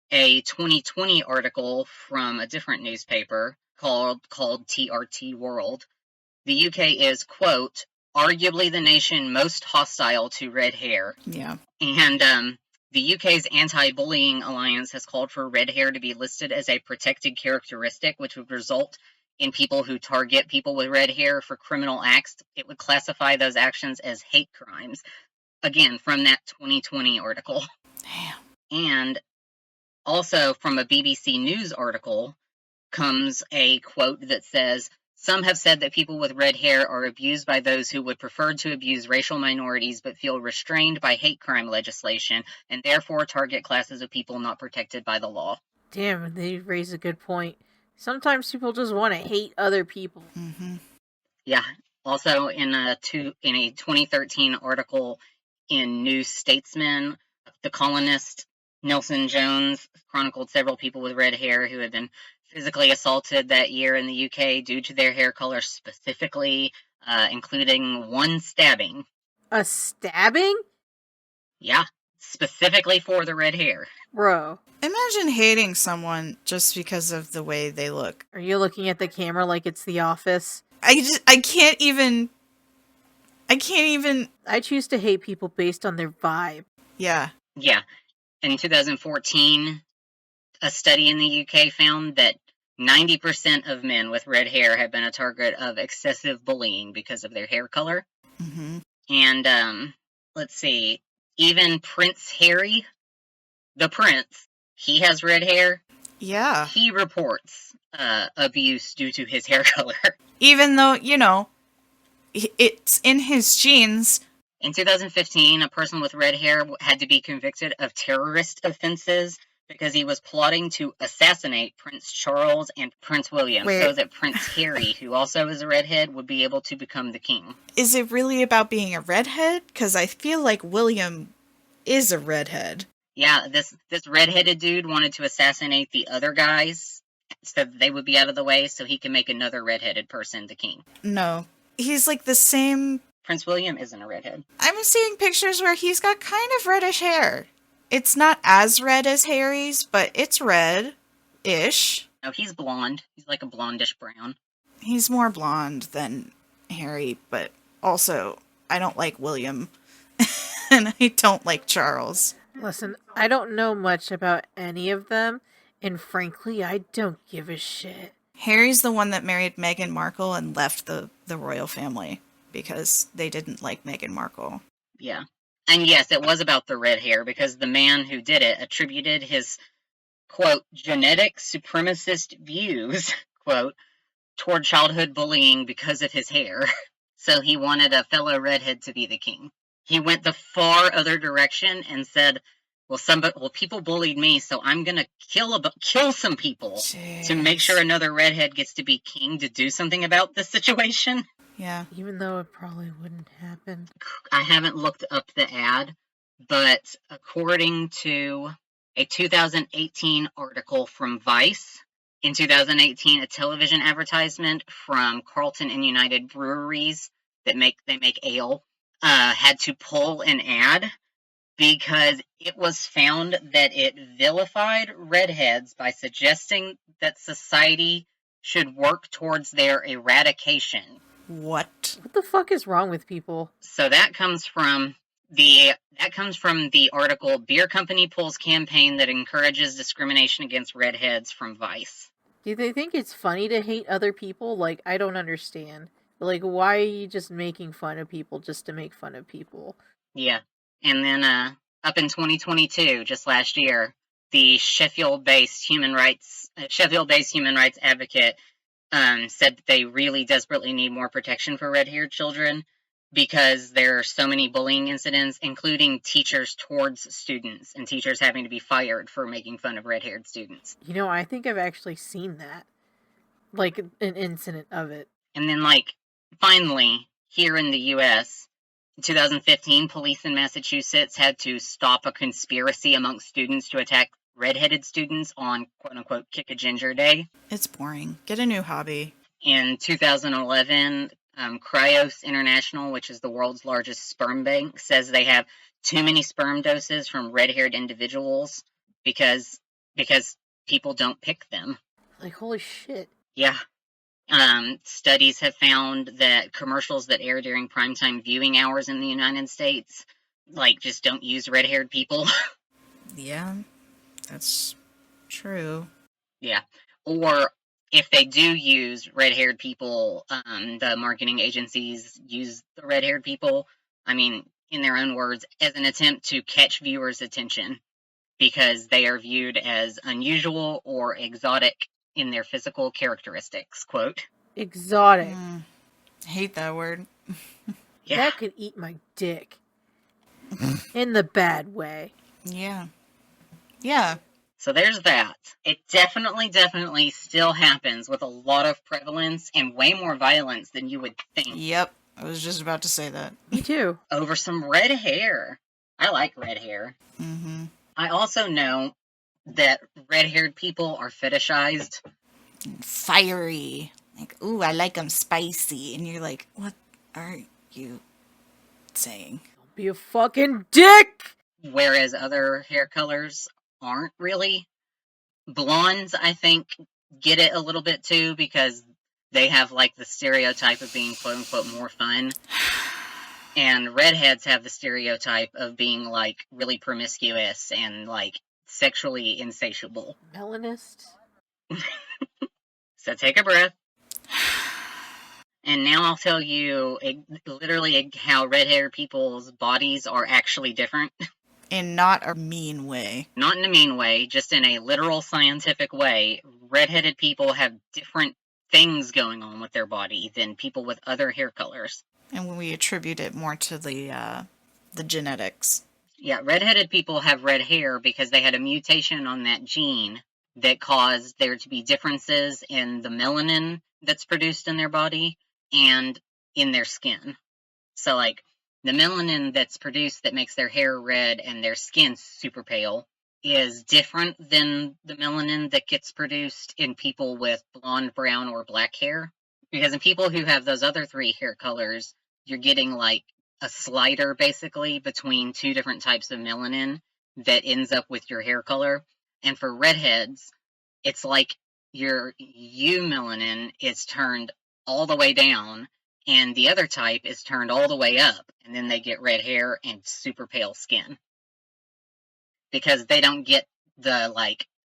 a 2020 article from a different newspaper called TRT World, the UK is, quote, arguably the nation most hostile to red hair. Yeah. And the UK's Anti-Bullying Alliance has called for red hair to be listed as a protected characteristic, which would result in people who target people with red hair for criminal acts. It would classify those actions as hate crimes. Again, from that 2020 article. Damn. And also from a BBC News article comes a quote that says, some have said that people with red hair are abused by those who would prefer to abuse racial minorities but feel restrained by hate crime legislation and therefore target classes of people not protected by the law. Damn, they raise a good point. Sometimes people just want to hate other people. Mm-hmm. Yeah. Also in a 2013 article in New Statesman, the columnist Nelson Jones chronicled several people with red hair who had been physically assaulted that year in the UK due to their hair color specifically, including one stabbing. A stabbing? Yeah, specifically for the red hair. Bro. Imagine hating someone just because of the way they look. Are you looking at the camera like it's The Office? I can't even. I choose to hate people based on their vibe. Yeah. Yeah. In 2014, a study in the UK found that 90% of men with red hair have been a target of excessive bullying because of their hair color. Mm-hmm. And let's see, even Prince Harry, the prince, he has red hair. Yeah. He reports abuse due to his hair color. Even though, you know, it's in his genes. In 2015, a person with red hair had to be convicted of terrorist offenses because he was plotting to assassinate Prince Charles and Prince William so that Prince Harry, who also is a redhead, would be able to become the king. Is it really about being a redhead? Because I feel like William is a redhead. Yeah, this redheaded dude wanted to assassinate the other guys so that they would be out of the way so he can make another redheaded person the king. No. He's like the same. Prince William isn't a redhead. I'm seeing pictures where he's got kind of reddish hair. It's not as red as Harry's, but it's red-ish. No, he's blonde. He's like a blondish brown. He's more blonde than Harry, but also, I don't like William. And I don't like Charles. Listen, I don't know much about any of them, and frankly, I don't give a shit. Harry's the one that married Meghan Markle and left the royal family because they didn't like Meghan Markle. Yeah. And yes, it was about the red hair because the man who did it attributed his, quote, genetic supremacist views, quote, toward childhood bullying because of his hair. So he wanted a fellow redhead to be the king. He went the far other direction and said, well, people bullied me, so I'm gonna kill some people to make sure another redhead gets to be king to do something about this situation. Yeah. Even though it probably wouldn't happen. I haven't looked up the ad, but according to a 2018 article from Vice, in 2018, a television advertisement from Carlton and United Breweries that make ale had to pull an ad because it was found that it vilified redheads by suggesting that society should work towards their eradication. What? What the fuck is wrong with people? So that comes from the article Beer Company Pulls Campaign that encourages discrimination against redheads from Vice. Do they think it's funny to hate other people? Like, I don't understand. Like, why are you just making fun of people just to make fun of people? Yeah. And then up in 2022, just last year, the Sheffield-based human rights advocate said that they really desperately need more protection for red-haired children because there are so many bullying incidents, including teachers towards students, and teachers having to be fired for making fun of red-haired students. You know, I think I've actually seen that. Like, an incident of it. And then, finally, here in the U.S., in 2015, police in Massachusetts had to stop a conspiracy amongst students to attack redheaded students on quote-unquote Kick a Ginger Day. It's boring. Get a new hobby. In 2011, Cryos International, which is the world's largest sperm bank, says they have too many sperm doses from red-haired individuals because people don't pick them. Like, holy shit. Yeah. Studies have found that commercials that air during primetime viewing hours in the United States, just don't use red-haired people. Yeah, that's true. Yeah. Or if they do use red-haired people, the marketing agencies use the red-haired people, in their own words, as an attempt to catch viewers' attention because they are viewed as unusual or exotic in their physical characteristics, quote. Exotic. Hate that word. Yeah. That could eat my dick. In the bad way. Yeah. Yeah. So there's that. It definitely still happens with a lot of prevalence and way more violence than you would think. Yep. I was just about to say that. Me too. Over some red hair. I like red hair. Mm-hmm. I also know that red-haired people are fetishized. Fiery. Like, ooh, I like them spicy. And you're like, what are you saying? Don't be a fucking dick! Whereas other hair colors aren't really. Blondes, I think, get it a little bit too because they have the stereotype of being quote-unquote more fun. And redheads have the stereotype of being really promiscuous and sexually insatiable. Melanist? So take a breath. And now I'll tell you literally how red-haired people's bodies are actually different. In not a mean way. Not in a mean way, just in a literal scientific way. Redheaded people have different things going on with their body than people with other hair colors. And when we attribute it more to the genetics. Yeah, redheaded people have red hair because they had a mutation on that gene that caused there to be differences in the melanin that's produced in their body and in their skin. So, the melanin that's produced that makes their hair red and their skin super pale is different than the melanin that gets produced in people with blonde, brown, or black hair. Because in people who have those other three hair colors, you're getting a slider basically between two different types of melanin that ends up with your hair color. And for redheads, it's your eumelanin is turned all the way down and the other type is turned all the way up, and then they get red hair and super pale skin. Because they don't get the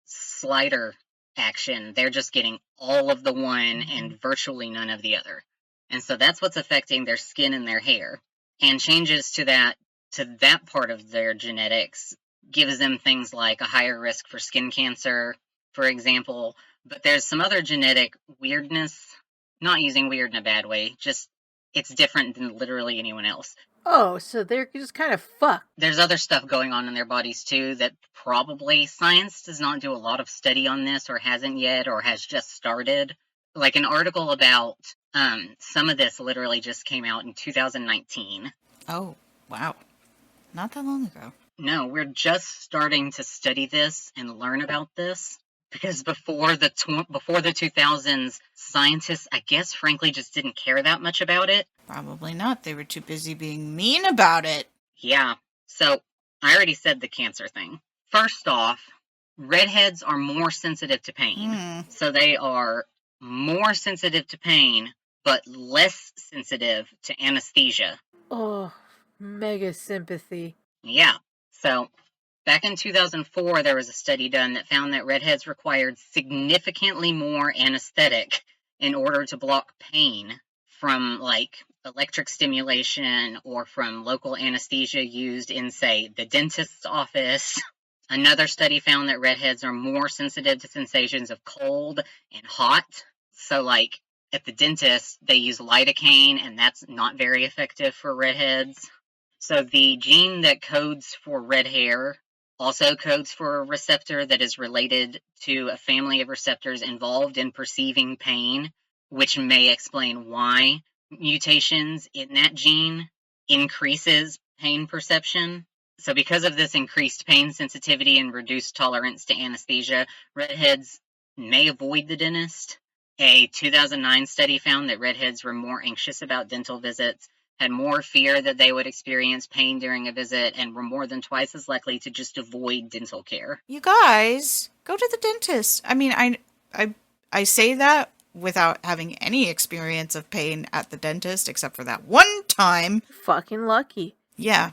slider action, they're just getting all of the one and virtually none of the other. And so that's what's affecting their skin and their hair. And changes to that to that part of their genetics gives them things like a higher risk for skin cancer, for example. But there's some other genetic weirdness, not using weird in a bad way, just it's different than literally anyone else. Oh, so they're just kind of fucked. There's other stuff going on in their bodies too that probably science does not do a lot of study on this, or hasn't yet, or has just started. Like an article about some of this literally just came out in 2019. Oh, wow. Not that long ago. No, we're just starting to study this and learn about this, because before the 2000s, scientists, I guess, frankly, just didn't care that much about it. Probably not. They were too busy being mean about it. Yeah, so I already said the cancer thing. First off, redheads are more sensitive to pain. So they are more sensitive to pain, but less sensitive to anesthesia. Oh, mega sympathy. Yeah, so back in 2004, there was a study done that found that redheads required significantly more anesthetic in order to block pain from, like, electric stimulation or from local anesthesia used in, say, the dentist's office. Another study found that redheads are more sensitive to sensations of cold and hot. So, like, at the dentist, they use lidocaine, and that's not very effective for redheads. So the gene that codes for red hair also codes for a receptor that is related to a family of receptors involved in perceiving pain, which may explain why mutations in that gene increases pain perception. So because of this increased pain sensitivity and reduced tolerance to anesthesia, redheads may avoid the dentist. A 2009 study found that redheads were more anxious about dental visits, had more fear that they would experience pain during a visit, and were more than twice as likely to just avoid dental care. You guys, go to the dentist. I mean, I say that without having any experience of pain at the dentist, except for that one time. Fucking lucky. Yeah.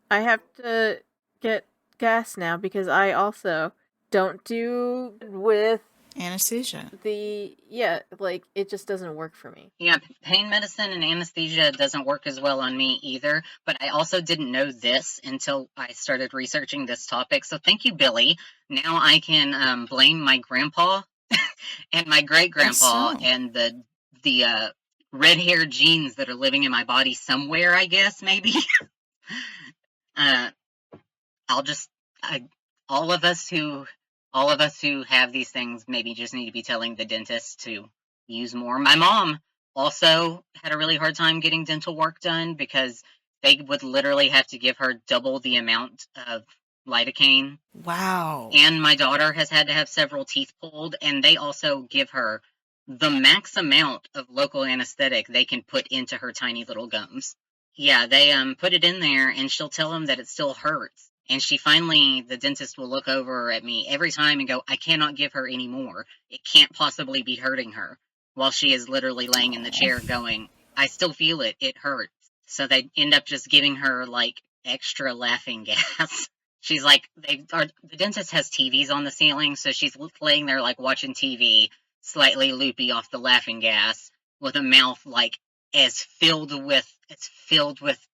I have to get gas now because I also don't do with Anesthesia. it just doesn't work for me. Yeah, pain medicine and anesthesia doesn't work as well on me either, but I also didn't know this until I started researching this topic. So thank you, Billy. Now I can blame my grandpa and my great-grandpa and the red hair genes that are living in my body somewhere, I guess, maybe. All of us who have these things maybe just need to be telling the dentist to use more. My mom also had a really hard time getting dental work done because they would literally have to give her double the amount of lidocaine. Wow. And my daughter has had to have several teeth pulled, and they also give her the max amount of local anesthetic they can put into her tiny little gums. Yeah, they put it in there, and she'll tell them that it still hurts. And the dentist will look over at me every time and go, I cannot give her any more. It can't possibly be hurting her. While she is literally laying in the chair going, I still feel it. It hurts. So they end up just giving her, like, extra laughing gas. She's like, the dentist has TVs on the ceiling, so she's laying there, like, watching TV, slightly loopy off the laughing gas, with a mouth, like, as filled with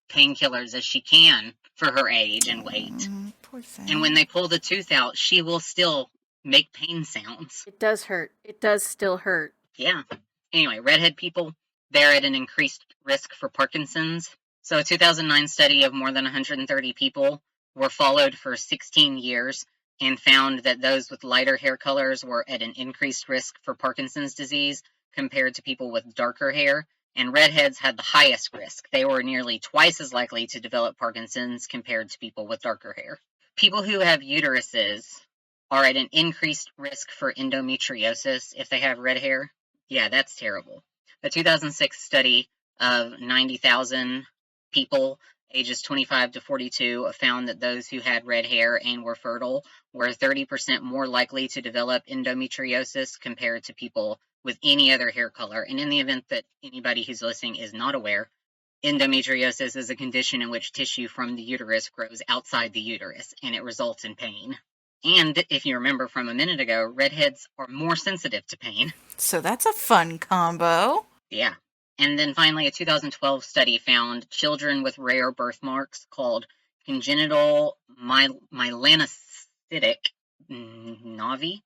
painkillers as she can for her age and weight. Poor thing. And when they pull the tooth out, she will still make pain sounds. It does hurt. It does still hurt. Yeah. Anyway, redhead people, they're at an increased risk for Parkinson's. So a 2009 study of more than 130 people were followed for 16 years and found that those with lighter hair colors were at an increased risk for Parkinson's disease compared to people with darker hair. And redheads had the highest risk. They were nearly twice as likely to develop Parkinson's compared to people with darker hair. People who have uteruses are at an increased risk for endometriosis if they have red hair. Yeah, that's terrible. A 2006 study of 90,000 people ages 25 to 42 found that those who had red hair and were fertile were 30% more likely to develop endometriosis compared to people with any other hair color. And in the event that anybody who's listening is not aware, endometriosis is a condition in which tissue from the uterus grows outside the uterus, and it results in pain. And if you remember from a minute ago, redheads are more sensitive to pain. So that's a fun combo. Yeah. And then finally, a 2012 study found children with rare birthmarks called congenital melanocytic Navi's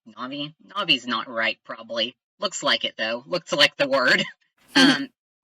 not right, probably. Looks like it, though. Looks like the word.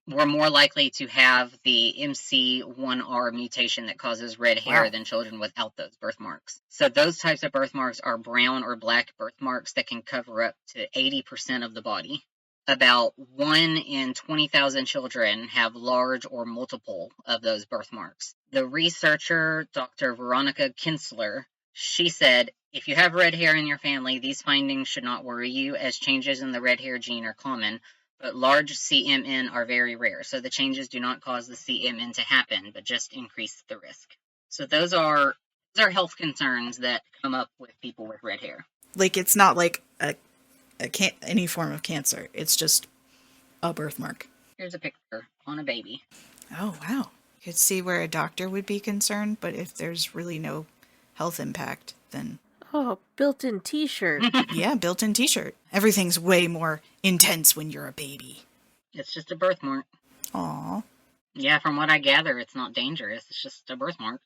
Were more likely to have the MC1R mutation that causes red hair Wow. than children without those birthmarks. So those types of birthmarks are brown or black birthmarks that can cover up to 80% of the body. About 1 in 20,000 children have large or multiple of those birthmarks. The researcher, Dr. Veronica Kinsler, she said, if you have red hair in your family, these findings should not worry you, as changes in the red hair gene are common, but large CMN are very rare. So the changes do not cause the CMN to happen, but just increase the risk. So those are health concerns that come up with people with red hair. Like, it's not like any form of cancer. It's just a birthmark. Here's a picture on a baby. Oh, wow. You could see where a doctor would be concerned, but if there's really no health impact, then Oh, built-in t-shirt. yeah, built-in t-shirt. Everything's way more intense when you're a baby. It's just a birthmark. Aw. Yeah, from what I gather, it's not dangerous. It's just a birthmark.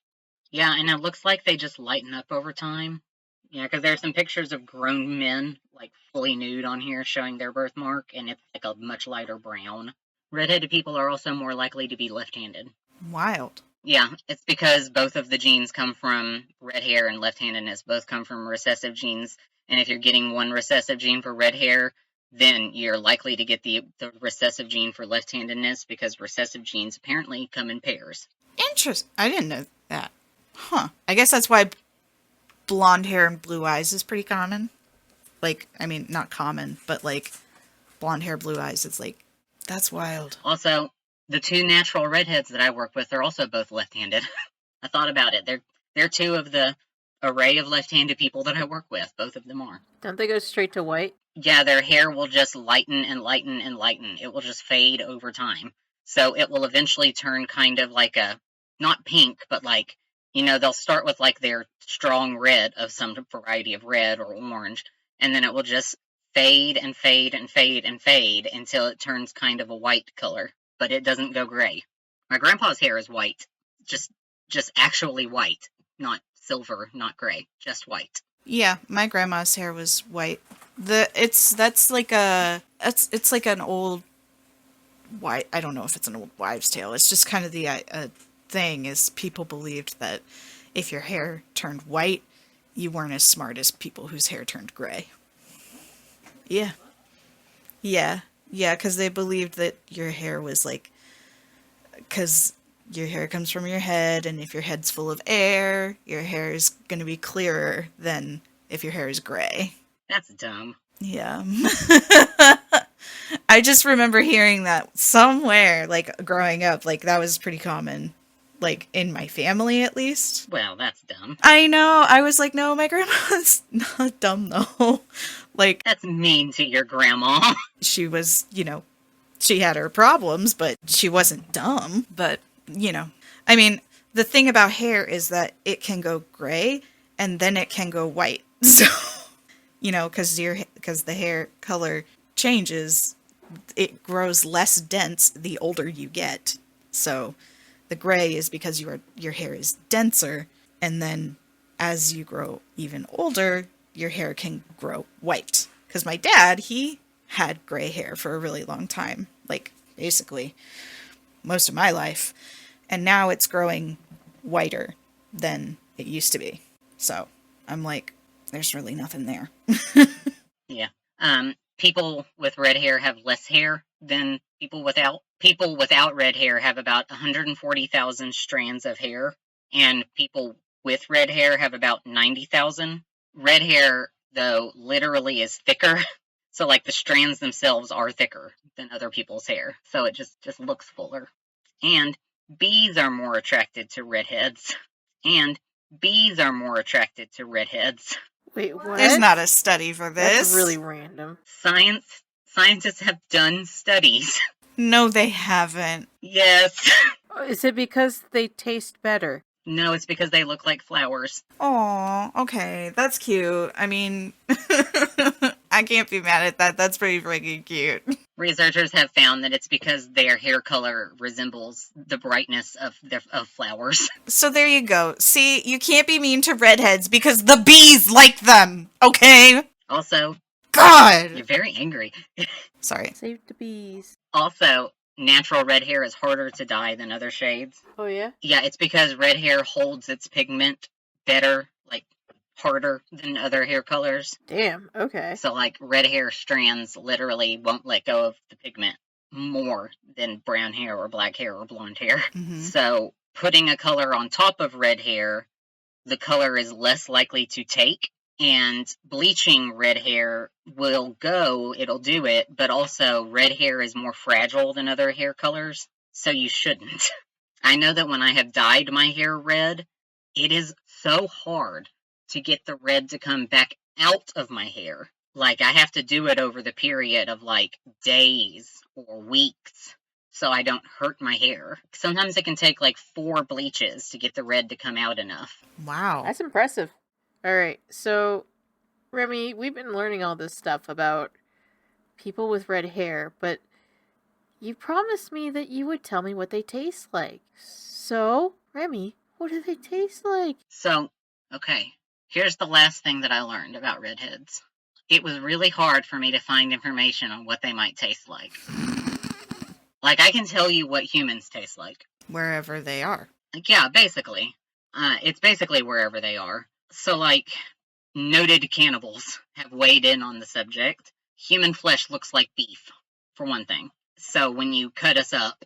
Yeah, and it looks like they just lighten up over time. Yeah, because there's some pictures of grown men, like fully nude on here, showing their birthmark, and it's like a much lighter brown. Redheaded people are also more likely to be left-handed. Wild. Yeah, it's because both of the genes come from red hair and left-handedness. Both come from recessive genes. And if you're getting one recessive gene for red hair, then you're likely to get the recessive gene for left-handedness, because recessive genes apparently come in pairs. Interesting. I didn't know that. Huh. I guess that's why blonde hair and blue eyes is pretty common. Like, I mean, not common, but like blonde hair, blue eyes. It's like, that's wild. Also, the two natural redheads that I work with are also both left-handed. I thought about it. They're two of the array of left-handed people that I work with. Both of them are. Don't they go straight to white? Yeah, their hair will just lighten and lighten and lighten. It will just fade over time. So it will eventually turn kind of like not pink, but like, they'll start with like their strong red of some variety of red or orange, and then it will just fade and fade and fade and fade until it turns kind of a white color. But it doesn't go gray. My grandpa's hair is white. Just actually white. Not silver, not gray. Just white. Yeah, my grandma's hair was white. It's like an old white. I don't know if it's an old wives' tale. It's just kind of the thing is people believed that if your hair turned white, you weren't as smart as people whose hair turned gray. Yeah. Yeah, because they believed that your hair was like, because your hair comes from your head, and if your head's full of air, your hair is going to be clearer than if your hair is gray. That's dumb. Yeah. I just remember hearing that somewhere, like, growing up, like, that was pretty common, like, in my family, at least. Well, that's dumb. I know, I was like, no, my grandma's not dumb, though. Like, That's mean to your grandma. she was, she had her problems, but she wasn't dumb. But, I mean, the thing about hair is that it can go gray and then it can go white. So, because the hair color changes, it grows less dense the older you get. So the gray is because your hair is denser, and then as you grow even older, your hair can grow white. Because my dad, he had gray hair for a really long time, like basically most of my life, and now it's growing whiter than it used to be. So I'm like, there's really nothing there. Yeah. People with red hair have less hair than people without. People without red hair have about 140,000 strands of hair, and people with red hair have about 90,000. Red hair, though, literally is thicker. So, like, the strands themselves are thicker than other people's hair. So it just looks fuller. And bees are more attracted to redheads. And bees are more attracted to redheads. Wait, what? There's not a study for this. That's really random. Scientists have done studies. No, they haven't. Yes. Oh, is it because they taste better? No, it's because they look like flowers. Aw, okay, that's cute. I mean, I can't be mad at that. That's pretty freaking cute. Researchers have found that it's because their hair color resembles the brightness of flowers. So there you go. See, you can't be mean to redheads because the bees like them, okay? Also, you're God! very angry. Sorry. Save the bees. Also, natural red hair is harder to dye than other shades. Oh, yeah? Yeah, it's because red hair holds its pigment better, like harder than other hair colors. Damn, okay. So, like, red hair strands literally won't let go of the pigment more than brown hair or black hair or blonde hair. Mhm. So, putting a color on top of red hair, the color is less likely to take. And bleaching red hair will go, it'll do it, but also red hair is more fragile than other hair colors, so you shouldn't. I know that when I have dyed my hair red, it is so hard to get the red to come back out of my hair. Like, I have to do it over the period of, like, days or weeks so I don't hurt my hair. Sometimes it can take, like, 4 bleaches to get the red to come out enough. Wow. That's impressive. All right, so Remy, we've been learning all this stuff about people with red hair, but you promised me that you would tell me what they taste like. So, Remy, what do they taste like? So, okay, here's the last thing that I learned about redheads. It was really hard for me to find information on what they might taste like. Like, I can tell you what humans taste like. Wherever they are. Like, yeah, basically. It's basically wherever they are. So, like, noted cannibals have weighed in on the subject. Human flesh looks like beef, for one thing. So when you cut us up,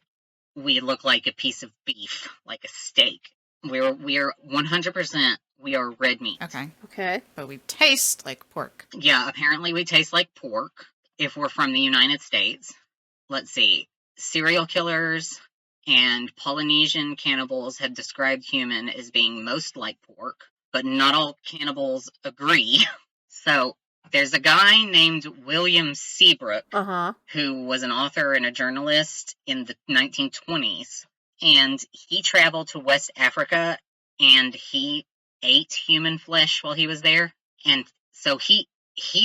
we look like a piece of beef, like a steak. We're 100%, we are red meat. Okay. Okay. But we taste like pork. Yeah, apparently we taste like pork if we're from the United States. Let's see. Serial killers and Polynesian cannibals have described human as being most like pork, but not all cannibals agree. So there's a guy named William Seabrook Uh-huh. who was an author and a journalist in the 1920s, and he traveled to West Africa and he ate human flesh while he was there. And so he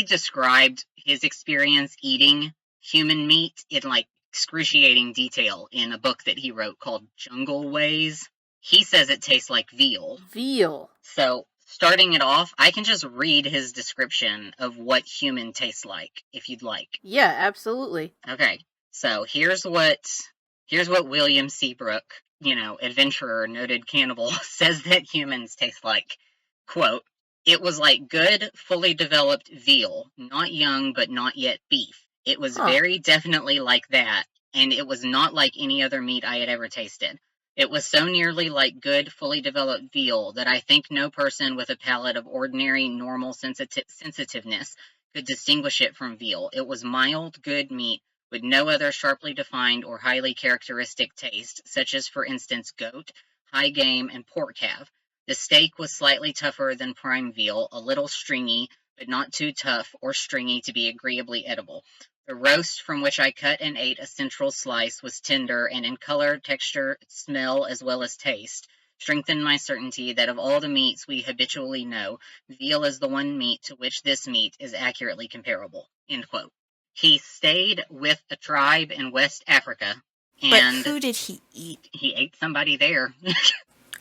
described his experience eating human meat in like excruciating detail in a book that he wrote called Jungle Ways. He says it tastes like veal. Veal. So, starting it off, I can just read his description of what human tastes like, if you'd like. Yeah, absolutely. Okay, so here's what William Seabrook, adventurer, noted cannibal, says that humans taste like. Quote, "It was like good, fully developed veal, not young but not yet beef. It was very definitely like that, and it was not like any other meat I had ever tasted. It was so nearly like good, fully developed veal that I think no person with a palate of ordinary, normal sensitiveness could distinguish it from veal. It was mild, good meat, with no other sharply defined or highly characteristic taste, such as, for instance, goat, high game, and pork have. The steak was slightly tougher than prime veal, a little stringy, but not too tough or stringy to be agreeably edible. The roast from which I cut and ate a central slice was tender and in color, texture, smell, as well as taste, strengthened my certainty that of all the meats we habitually know, veal is the one meat to which this meat is accurately comparable." End quote. He stayed with a tribe in West Africa, and But who did he eat? he ate somebody there.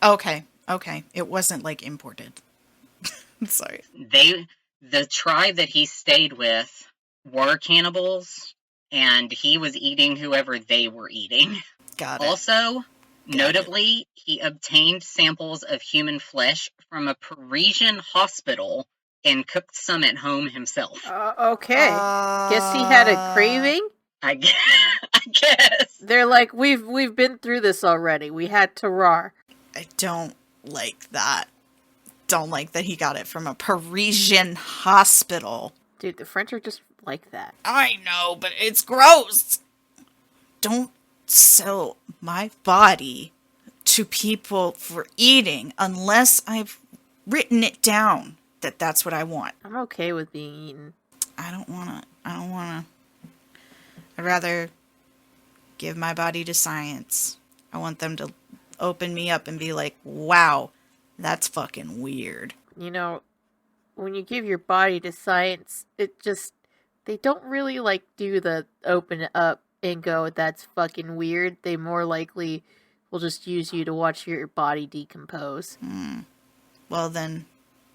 Okay. It wasn't like imported. Sorry. The tribe that he stayed with were cannibals, and he was eating whoever they were eating. Got it. Also, notably, he obtained samples of human flesh from a Parisian hospital and cooked some at home himself. Okay. Guess he had a craving? I guess. They're like, we've been through this already. We had Terrar. I don't like that. Don't like that he got it from a Parisian hospital. Dude, the French are just like that. I know, but it's gross. Don't sell my body to people for eating unless I've written it down that that's what I want. I'm okay with being eaten. I don't want to. I'd rather give my body to science. I want them to open me up and be like, wow, that's fucking weird. You know, when you give your body to science, it just they don't really like do the open it up and go, that's fucking weird. They more likely will just use you to watch your body decompose. Well, then,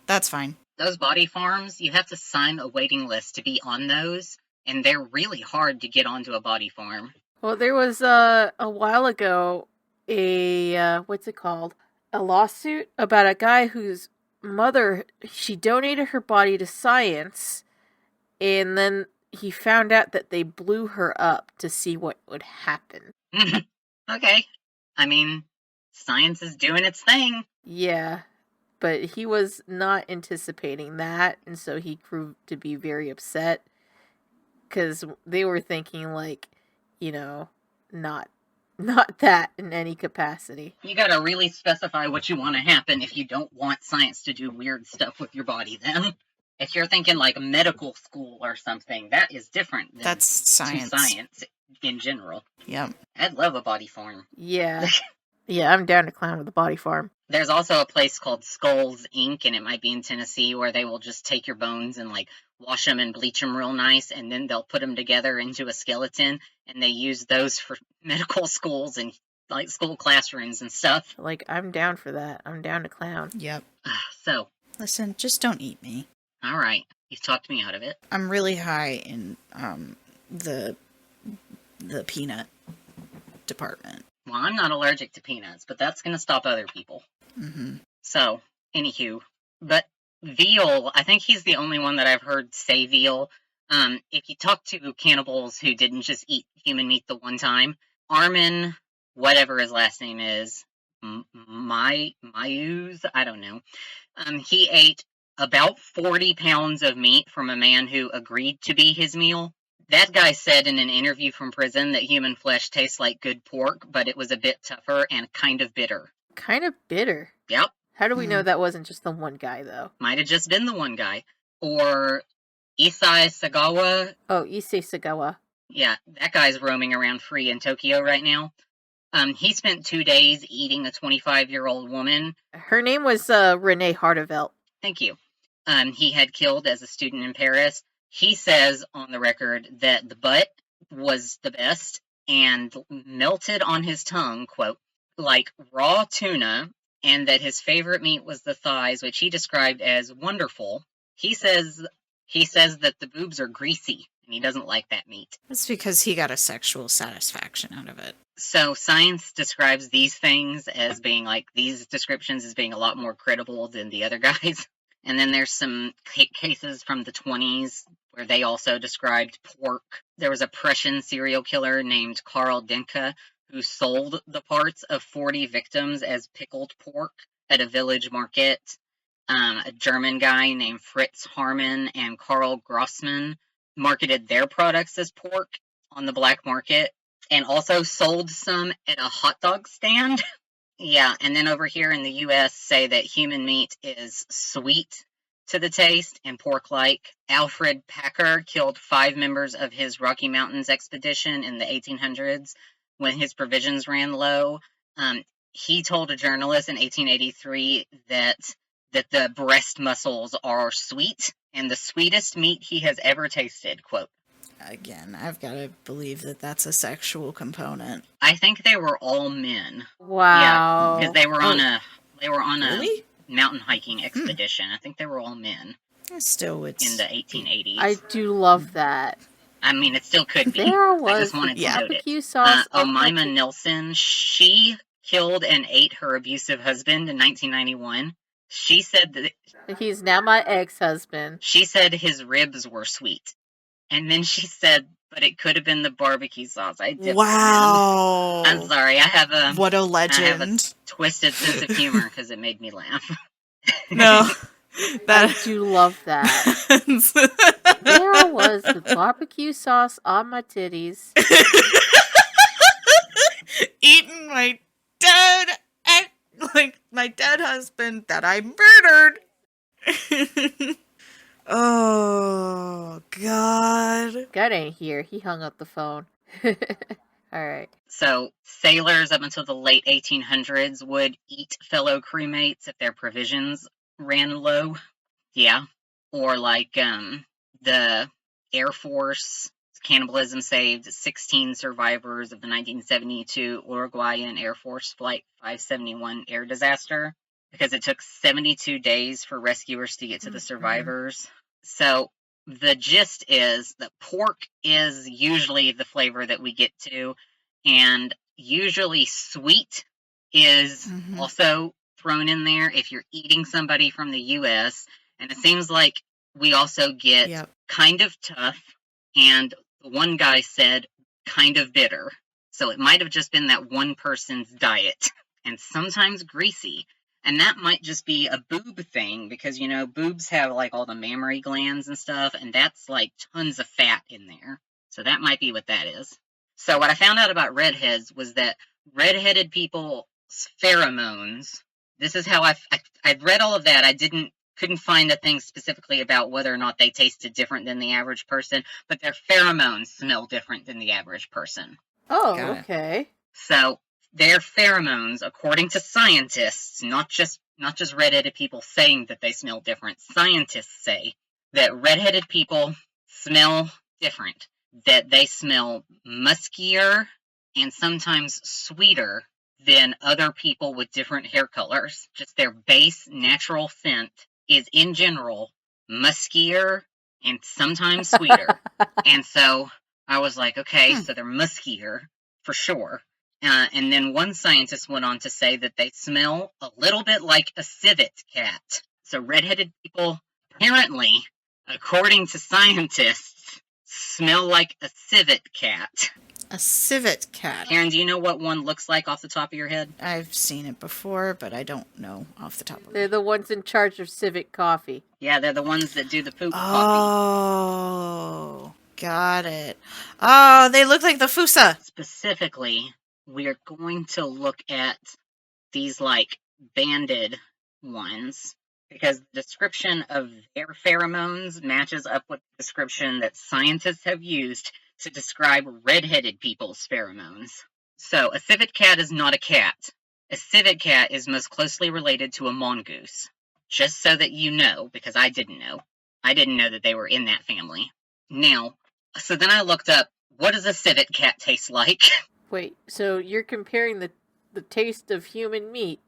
that's fine. Those body farms, you have to sign a waiting list to be on those, and they're really hard to get onto a body farm. Well, there was a while ago what's it called? A lawsuit about a guy whose mother, she donated her body to science, and then he found out that they blew her up to see what would happen. Okay. I mean, science is doing its thing. Yeah, but he was not anticipating that, and so he proved to be very upset, because they were thinking, like, you know, not that in any capacity. You gotta really specify what you want to happen if you don't want science to do weird stuff with your body, then. If you're thinking like medical school or something, that is different than That's science. science in general. Yep. I'd love a body farm. Yeah. Yeah, I'm down to clown with the body farm. There's also a place called Skulls Inc., and it might be in Tennessee, where they will just take your bones and like wash them and bleach them real nice, and then they'll put them together into a skeleton, and they use those for medical schools and like school classrooms and stuff. Like, I'm down for that. I'm down to clown. Yep. So, Listen, just don't eat me. all right, you've talked me out of it. I'm really high in the peanut department. Well, I'm not allergic to peanuts, but that's going to stop other people. Mm-hmm. So, anywho, but veal, I think he's the only one that I've heard say veal. If you talk to cannibals who didn't just eat human meat the one time, Armin, whatever his last name is, Mayuz, I don't know. He ate about 40 pounds of meat from a man who agreed to be his meal. That guy said in an interview from prison that human flesh tastes like good pork, but it was a bit tougher and kind of bitter. Kind of bitter. Yep. How do we know that wasn't just the one guy, though? Might have just been the one guy. Or Isai Sagawa. Oh, Issei Sagawa. Yeah, that guy's roaming around free in Tokyo right now. He spent 2 days eating a 25-year-old woman. Her name was Renee Hardevelt. Thank you. He had killed as a student in Paris. He says on the record that the butt was the best and melted on his tongue, quote, like raw tuna, and that his favorite meat was the thighs, which he described as wonderful. He says that the boobs are greasy, and he doesn't like that meat. That's because he got a sexual satisfaction out of it. So science describes these things as being like, these descriptions as being a lot more credible than the other guys. And then there's some cases from the 20s where they also described pork. There was a Prussian serial killer named Karl Denke who sold the parts of 40 victims as pickled pork at a village market. A German guy named Fritz Harman and Karl Grossman marketed their products as pork on the black market and also sold some at a hot dog stand. Yeah, and then over here in the U.S. say that human meat is sweet to the taste and pork-like. Alfred Packer killed 5 members of his Rocky Mountains expedition in the 1800s when his provisions ran low. He told a journalist in 1883 that the breast muscles are sweet and the sweetest meat he has ever tasted, quote. Again, I've got to believe that that's a sexual component. I think they were all men. Wow. Yeah, because they were on a Really? mountain hiking expedition. I think they were all men Still, it's in the 1880s. I do love that. I mean, it still could be. There I was just wanted to note it. barbecue sauce. on my Omaima Nelson, she killed and ate her abusive husband in 1991. She said that He's now my ex-husband. she said his ribs were sweet, and then she said, "But it could have been the barbecue sauce I dipped them in." wow. I'm sorry, I have a What a legend. twisted sense of humor because it made me laugh. No, I that do love that. There was the barbecue sauce on my titties. eating my dead husband that I murdered. Oh God. God ain't here. He hung up the phone. All right. So sailors up until the late 1800s would eat fellow crewmates if their provisions ran low. Yeah. Or like the Air Force cannibalism saved 16 survivors of the 1972 Uruguayan Air Force Flight 571 air disaster because it took 72 days for rescuers to get to the survivors. So the gist is that pork is usually the flavor that we get to, and usually sweet is also thrown in there if you're eating somebody from the U.S., and it seems like we also get kind of tough, and one guy said kind of bitter. So it might have just been that one person's diet, and sometimes greasy. And that might just be a boob thing because, you know, boobs have like all the mammary glands and stuff, and that's like tons of fat in there. So that might be what that is. So what I found out about redheads was that redheaded people's pheromones, this is how I've read all of that. I couldn't find a thing specifically about whether or not they tasted different than the average person, but their pheromones smell different than the average person. Oh, okay. So their pheromones, according to scientists, not just redheaded people saying that they smell different, scientists say that redheaded people smell different, that they smell muskier and sometimes sweeter than other people with different hair colors. Just their base natural scent is in general muskier and sometimes sweeter. And so I was like, okay, so they're muskier for sure. And then one scientist went on to say that they smell a little bit like a civet cat. So redheaded people, apparently, according to scientists, smell like a civet cat. A civet cat. Karen, do you know what one looks like off the top of your head? I've seen it before, but I don't know off the top of my head. They're the ones in charge of Civic Coffee. Yeah, they're the ones that do the poop coffee. Oh, got it. Oh, they look like the Fusa. Specifically, we are going to look at these like banded ones because the description of their pheromones matches up with the description that scientists have used to describe redheaded people's pheromones. So a civet cat is not a cat. A civet cat is most closely related to a mongoose. Just so that you know, because I didn't know. I didn't know that they were in that family. Now, so then I looked up, what does a civet cat taste like? Wait, so you're comparing the taste of human meat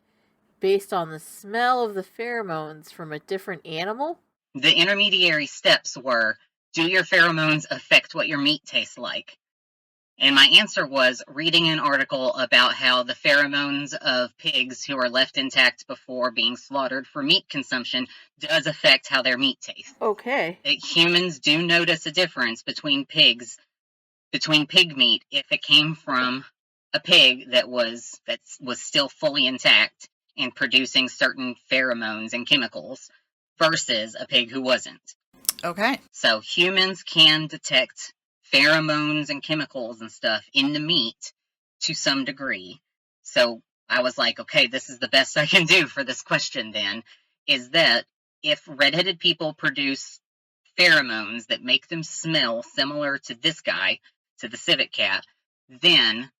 based on the smell of the pheromones from a different animal? The intermediary steps were, do your pheromones affect what your meat tastes like? And my answer was reading an article about how the pheromones of pigs who are left intact before being slaughtered for meat consumption does affect how their meat tastes. Okay. That humans do notice a difference between pig meat if it came from a pig that was still fully intact and producing certain pheromones and chemicals versus a pig who wasn't. Okay. So humans can detect pheromones and chemicals and stuff in the meat to some degree. So I was like, okay, this is the best I can do for this question then, is that if redheaded people produce pheromones that make them smell similar to this guy, to the civet cat, then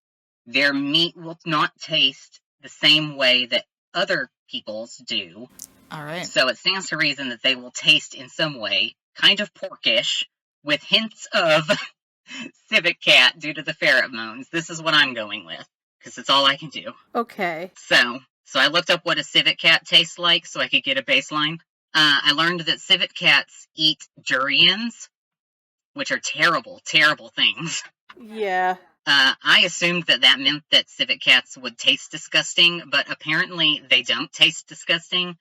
their meat will not taste the same way that other people's do. All right. So it stands to reason that they will taste in some way kind of porkish with hints of civet cat due to the pheromones. This is what I'm going with because it's all I can do. Okay. So I looked up what a civet cat tastes like so I could get a baseline. I learned that civet cats eat durians, which are terrible, terrible things. Yeah. I assumed that meant that civet cats would taste disgusting, but apparently they don't taste disgusting.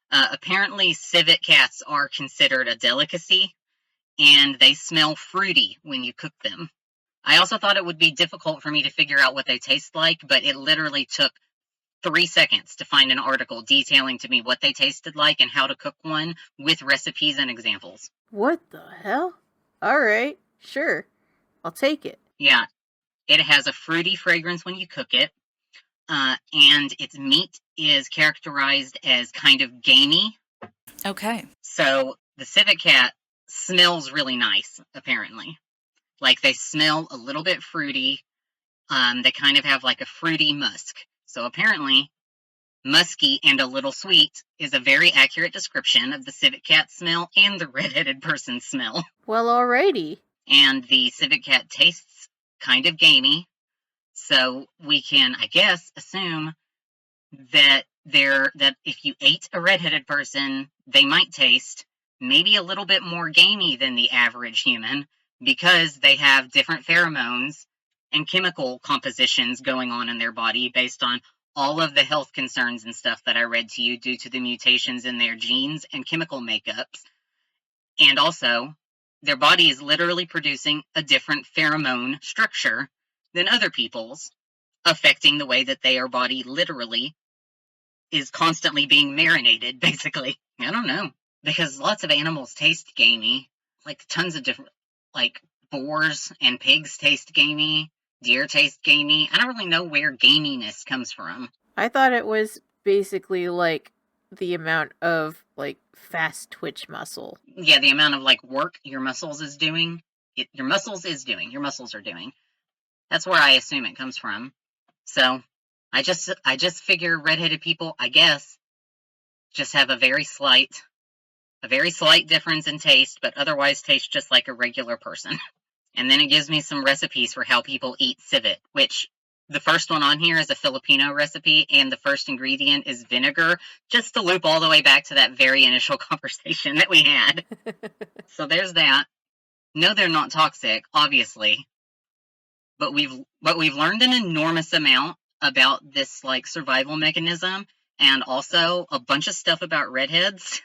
Apparently civet cats are considered a delicacy, and they smell fruity when you cook them. I also thought it would be difficult for me to figure out what they taste like, but it literally took 3 seconds to find an article detailing to me what they tasted like and how to cook one with recipes and examples. What the hell? All right. Sure. I'll take it. Yeah. It has a fruity fragrance when you cook it, and its meat is characterized as kind of gamey. Okay. So the civet cat smells really nice, apparently. Like, they smell a little bit fruity. They kind of have like a fruity musk. So apparently, musky and a little sweet is a very accurate description of the civet cat smell and the redheaded person smell. Well, alrighty. And the civet cat tastes kind of gamey, so we can, I guess, assume that if you ate a redheaded person, they might taste maybe a little bit more gamey than the average human because they have different pheromones and chemical compositions going on in their body based on all of the health concerns and stuff that I read to you due to the mutations in their genes and chemical makeups. And also, their body is literally producing a different pheromone structure than other people's, affecting the way that their body literally is constantly being marinated, basically. I don't know. Because lots of animals taste gamey. Like tons of different, like boars and pigs taste gamey. Deer taste gamey. I don't really know where gaminess comes from. I thought it was basically like the amount of like fast twitch muscle. Yeah, the amount of like work your muscles is doing. Your muscles are doing. That's where I assume it comes from. So I just figure redheaded people, I guess, just have a very slight difference in taste, but otherwise taste just like a regular person. And then it gives me some recipes for how people eat civet, which the first one on here is a Filipino recipe, and the first ingredient is vinegar, just to loop all the way back to that very initial conversation that we had. So there's that. No, they're not toxic, obviously. But we've learned an enormous amount about this like survival mechanism, and also a bunch of stuff about redheads,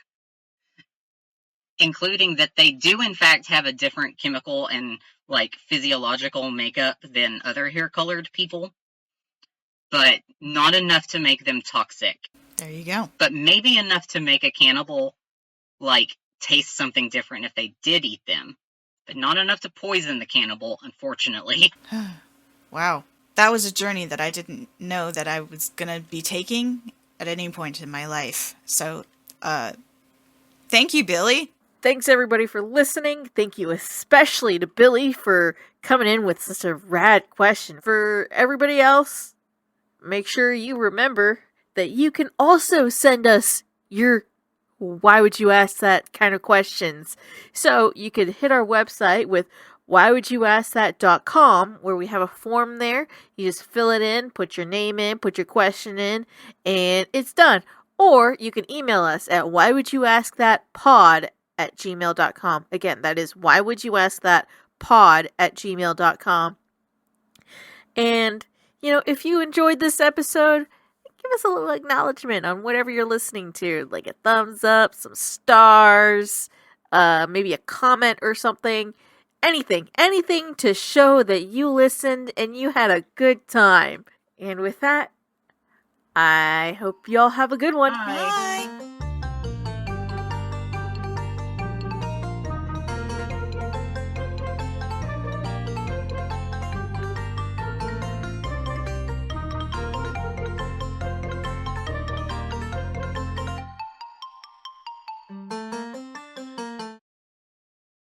including that they do in fact have a different chemical and like physiological makeup than other hair-colored people, but not enough to make them toxic. There you go. But maybe enough to make a cannibal like taste something different if they did eat them, but not enough to poison the cannibal, unfortunately. Wow. That was a journey that I didn't know that I was going to be taking at any point in my life. So, thank you, Billy. Thanks everybody for listening. Thank you especially to Billy for coming in with such a rad question. For everybody else, make sure you remember that you can also send us your why would you ask that kind of questions. So you could hit our website with whywouldyouskthat.com, where we have a form there. You just fill it in, put your name in, put your question in, and it's done. Or you can email us at whywouldyouskthatpod@gmail.com. Again, that is whywouldyouskthatpod@gmail.com. And, if you enjoyed this episode, give us a little acknowledgement on whatever you're listening to, like a thumbs up, some stars, maybe a comment or something. Anything to show that you listened and you had a good time. And with that, I hope y'all have a good one. Bye. Bye.